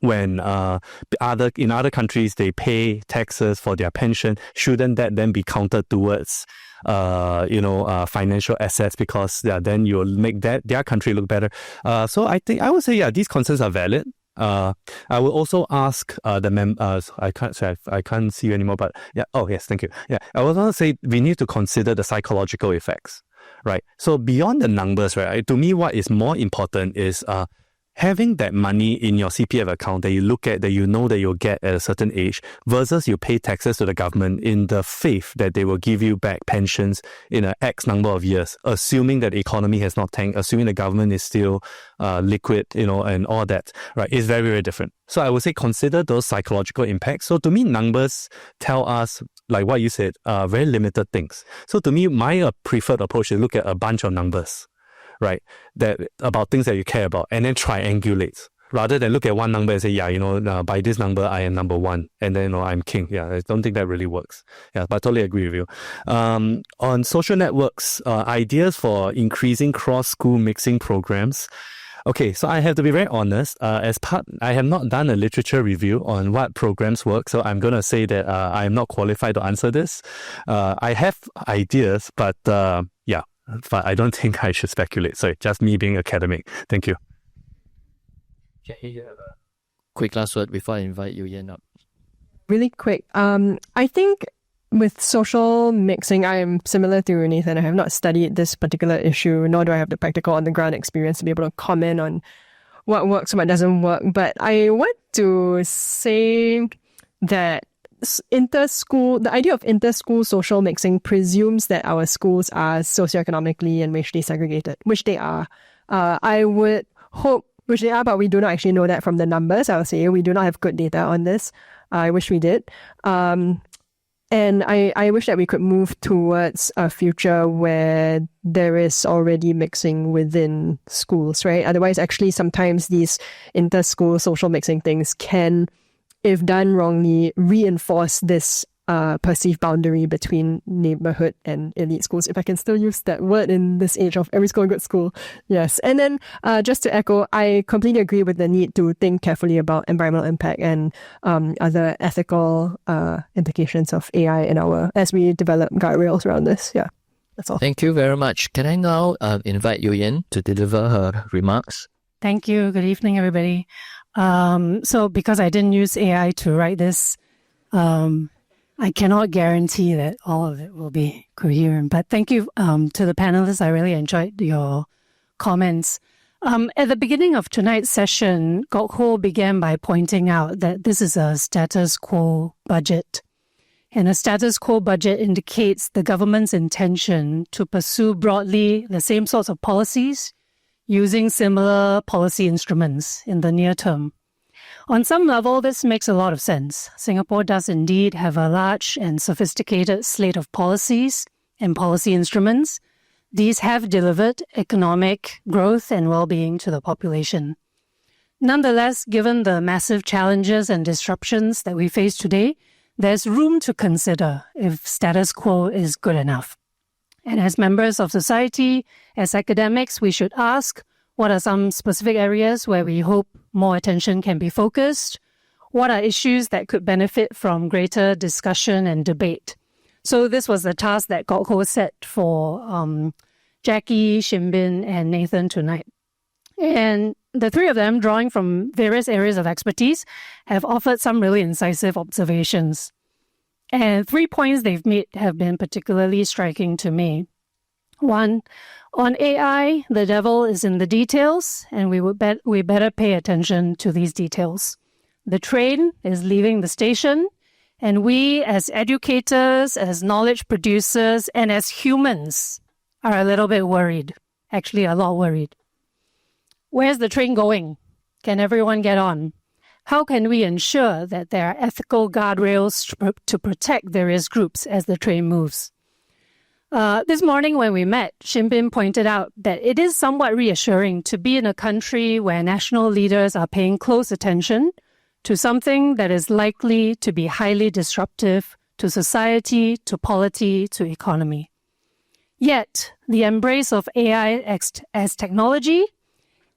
when in other countries they pay taxes for their pension? Shouldn't that then be counted towards financial assets, because then you'll make their country look better? So I think I would say these concerns are valid. I will also ask the members. I can't see you anymore, but oh yes, thank you. I was going to say we need to consider the psychological effects, right? So beyond the numbers, right? To me, what is more important is having that money in your CPF account that you look at, that you know that you'll get at a certain age, versus you pay taxes to the government in the faith that they will give you back pensions in an X number of years, assuming that the economy has not tanked, assuming the government is still liquid, and all that, right? It's very, very different. So I would say consider those psychological impacts. So to me, numbers tell us, like what you said, very limited things. So to me, my preferred approach is look at a bunch of numbers, right, that about things that you care about, and then triangulate, rather than look at one number and say, yeah, by this number, I am number one, and then, I'm king. Yeah, I don't think that really works. Yeah, but I totally agree with you. On social networks, ideas for increasing cross-school mixing programs. Okay, so I have to be very honest. I have not done a literature review on what programs work, so I'm going to say that I am not qualified to answer this. I have ideas, but but I don't think I should speculate. Sorry, just me being academic. Thank you. Jackie, you have a quick last word before I invite Youyenn up. Really quick. I think with social mixing, I am similar to Nathan. I have not studied this particular issue, nor do I have the practical on-the-ground experience to be able to comment on what works, what doesn't work. But I want to say that the idea of inter-school social mixing presumes that our schools are socioeconomically and racially segregated, which they are. I would hope, which they are, but we do not actually know that from the numbers. I would say we do not have good data on this. I wish we did. And I wish that we could move towards a future where there is already mixing within schools, right? Otherwise, actually, sometimes these inter-school social mixing things can, if done wrongly, reinforce this perceived boundary between neighborhood and elite schools, if I can still use that word in this age of every school good school. Yes. And then just to echo, I completely agree with the need to think carefully about environmental impact and other ethical implications of AI as we develop guardrails around this. Yeah, that's all. Thank you very much. Can I now invite Youyenn to deliver her remarks? Thank you. Good evening, everybody. So because I didn't use AI to write this, I cannot guarantee that all of it will be coherent, but thank you to the panelists. I really enjoyed your comments. At the beginning of tonight's session, Kok Ho began by pointing out that this is a status quo budget. And a status quo budget indicates the government's intention to pursue broadly the same sorts of policies using similar policy instruments in the near term. On some level, this makes a lot of sense. Singapore does indeed have a large and sophisticated slate of policies and policy instruments. These have delivered economic growth and well-being to the population. Nonetheless, given the massive challenges and disruptions that we face today, there's room to consider if status quo is good enough. And as members of society, as academics, we should ask, what are some specific areas where we hope more attention can be focused? What are issues that could benefit from greater discussion and debate? So this was the task that Kok Ho set for Jackie, Shin and Nathan tonight. And the three of them, drawing from various areas of expertise, have offered some really incisive observations. And 3 points they've made have been particularly striking to me. One, on AI, the devil is in the details, and we better pay attention to these details. The train is leaving the station, and we as educators, as knowledge producers, and as humans are a little bit worried, actually a lot worried. Where's the train going? Can everyone get on? How can we ensure that there are ethical guardrails to protect various groups as the train moves? This morning when we met, Shin pointed out that it is somewhat reassuring to be in a country where national leaders are paying close attention to something that is likely to be highly disruptive to society, to polity, to economy. Yet, the embrace of AI as technology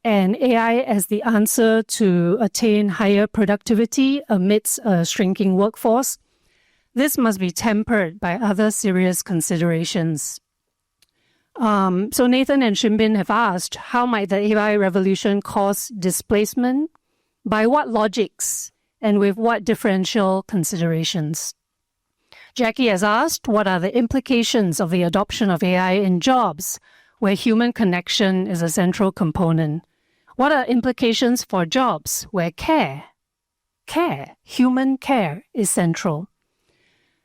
and AI as the answer to attain higher productivity amidst a shrinking workforce, this must be tempered by other serious considerations. So Nathan and Shin have asked, how might the AI revolution cause displacement? By what logics? And with what differential considerations? Jackie has asked, what are the implications of the adoption of AI in jobs, where human connection is a central component? What are implications for jobs where human care is central?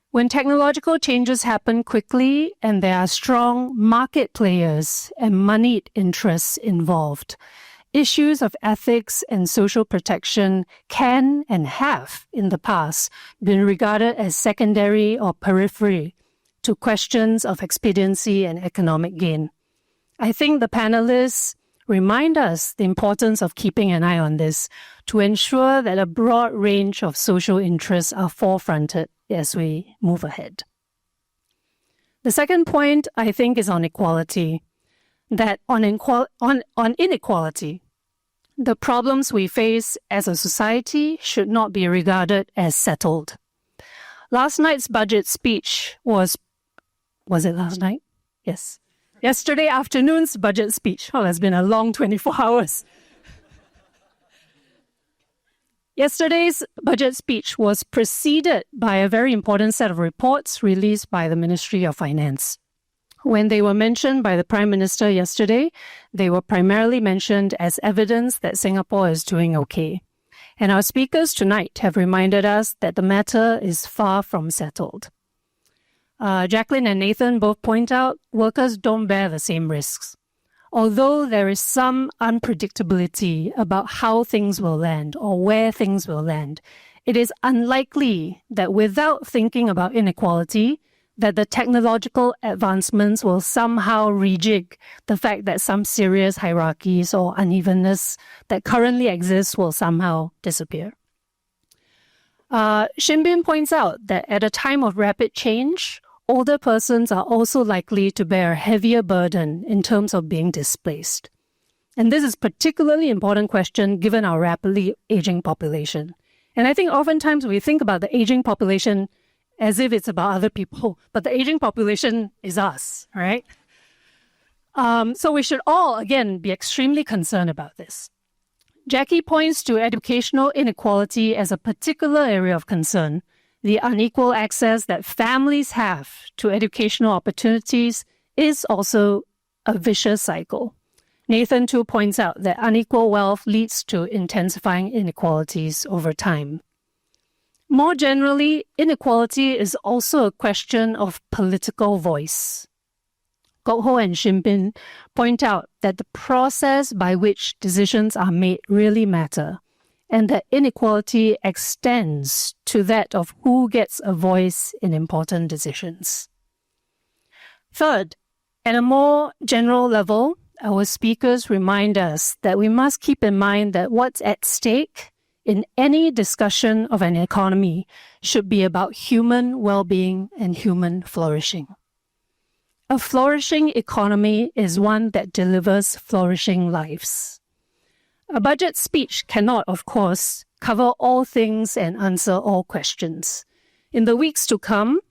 When technological changes happen quickly and there are strong market players and moneyed interests involved, issues of ethics and social protection can and have in the past been regarded as secondary or periphery to questions of expediency and economic gain. I think the panelists remind us the importance of keeping an eye on this to ensure that a broad range of social interests are forefronted as we move ahead. The second point, I think, is on equality. That on inequality, the problems we face as a society should not be regarded as settled. Last night's budget speech was it last night? Yes. Yesterday afternoon's budget speech. Oh, it's been a long 24 hours. Yesterday's budget speech was preceded by a very important set of reports released by the Ministry of Finance. When they were mentioned by the Prime Minister yesterday, they were primarily mentioned as evidence that Singapore is doing okay. And our speakers tonight have reminded us that the matter is far from settled. Jacqueline and Nathan both point out workers don't bear the same risks. Although there is some unpredictability about how things will land or where things will land, it is unlikely that without thinking about inequality, that the technological advancements will somehow rejig the fact that some serious hierarchies or unevenness that currently exists will somehow disappear. Shin points out that at a time of rapid change, older persons are also likely to bear a heavier burden in terms of being displaced. And this is a particularly important question given our rapidly aging population. And I think oftentimes we think about the aging population as if it's about other people, but the aging population is us, right? So we should all, again, be extremely concerned about this. Jackie points to educational inequality as a particular area of concern. The unequal access that families have to educational opportunities is also a vicious cycle. Nathan too points out that unequal wealth leads to intensifying inequalities over time. More generally, inequality is also a question of political voice. Kok Ho and Shin point out that the process by which decisions are made really matter, and that inequality extends to that of who gets a voice in important decisions. Third, at a more general level, our speakers remind us that we must keep in mind that what's at stake in any discussion of an economy should be about human well-being and human flourishing. A flourishing economy is one that delivers flourishing lives. A budget speech cannot, of course, cover all things and answer all questions. In the weeks to come,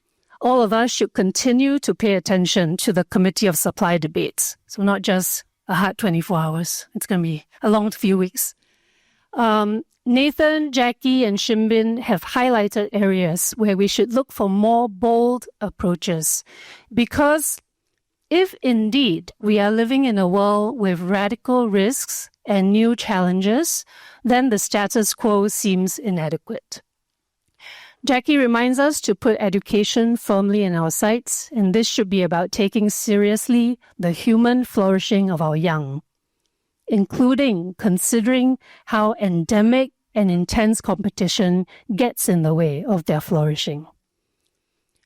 all of us should continue to pay attention to the Committee of Supply debates. So not just a hard 24 hours. It's going to be a long few weeks. Nathan, Jackie, and Shin have highlighted areas where we should look for more bold approaches. Because if indeed we are living in a world with radical risks and new challenges, then the status quo seems inadequate. Jackie reminds us to put education firmly in our sights, and this should be about taking seriously the human flourishing of our young, including considering how endemic and intense competition gets in the way of their flourishing.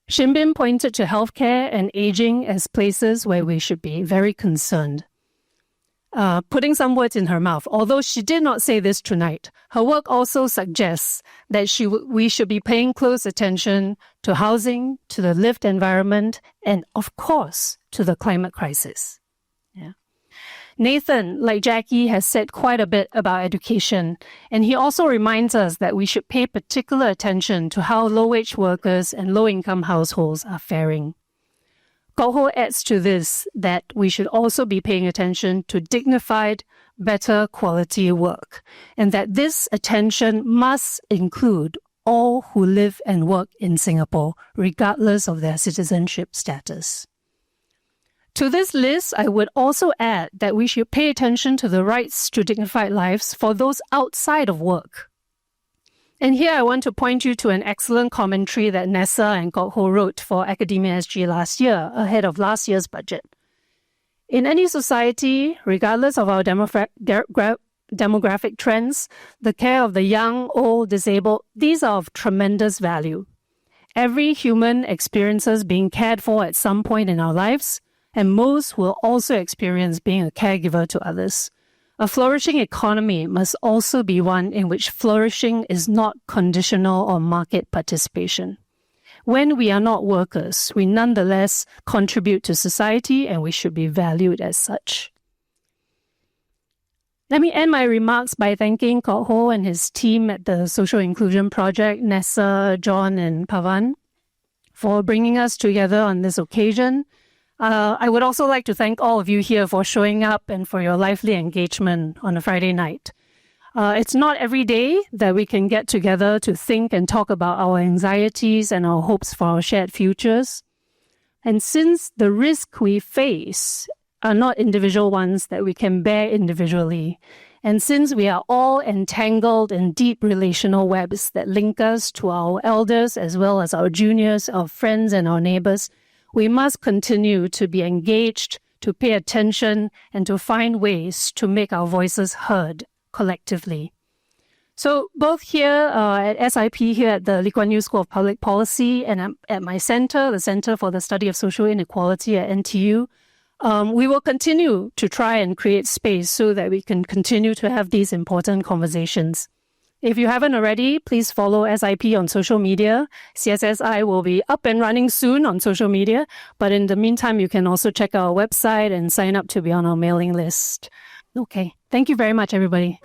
Shin pointed to healthcare and aging as places where we should be very concerned. Putting some words in her mouth, although she did not say this tonight, her work also suggests that we should be paying close attention to housing, to the lived environment, and of course, to the climate crisis. Yeah. Nathan, like Jackie, has said quite a bit about education, and he also reminds us that we should pay particular attention to how low-wage workers and low-income households are faring. Kok Ho adds to this that we should also be paying attention to dignified, better quality work, and that this attention must include all who live and work in Singapore, regardless of their citizenship status. To this list, I would also add that we should pay attention to the rights to dignified lives for those outside of work. And here I want to point you to an excellent commentary that Nessa and Kok Ho wrote for Academia SG last year, ahead of last year's budget. In any society, regardless of our demographic trends, the care of the young, old, disabled, these are of tremendous value. Every human experiences being cared for at some point in our lives, and most will also experience being a caregiver to others. A flourishing economy must also be one in which flourishing is not conditional on market participation. When we are not workers, we nonetheless contribute to society and we should be valued as such. Let me end my remarks by thanking Kok Ho and his team at the Social Inclusion Project, Nessa, John, and Pavan, for bringing us together on this occasion. I would also like to thank all of you here for showing up and for your lively engagement on a Friday night. It's not every day that we can get together to think and talk about our anxieties and our hopes for our shared futures. And since the risks we face are not individual ones that we can bear individually, and since we are all entangled in deep relational webs that link us to our elders as well as our juniors, our friends and our neighbors, we must continue to be engaged, to pay attention, and to find ways to make our voices heard collectively. So both here at SIP, here at the Lee Kuan Yew School of Public Policy, and at my center, the Center for the Study of Social Inequality at NTU, we will continue to try and create space so that we can continue to have these important conversations. If you haven't already, please follow SIP on social media. CSSI will be up and running soon on social media, but in the meantime, you can also check our website and sign up to be on our mailing list. Okay, thank you very much, everybody.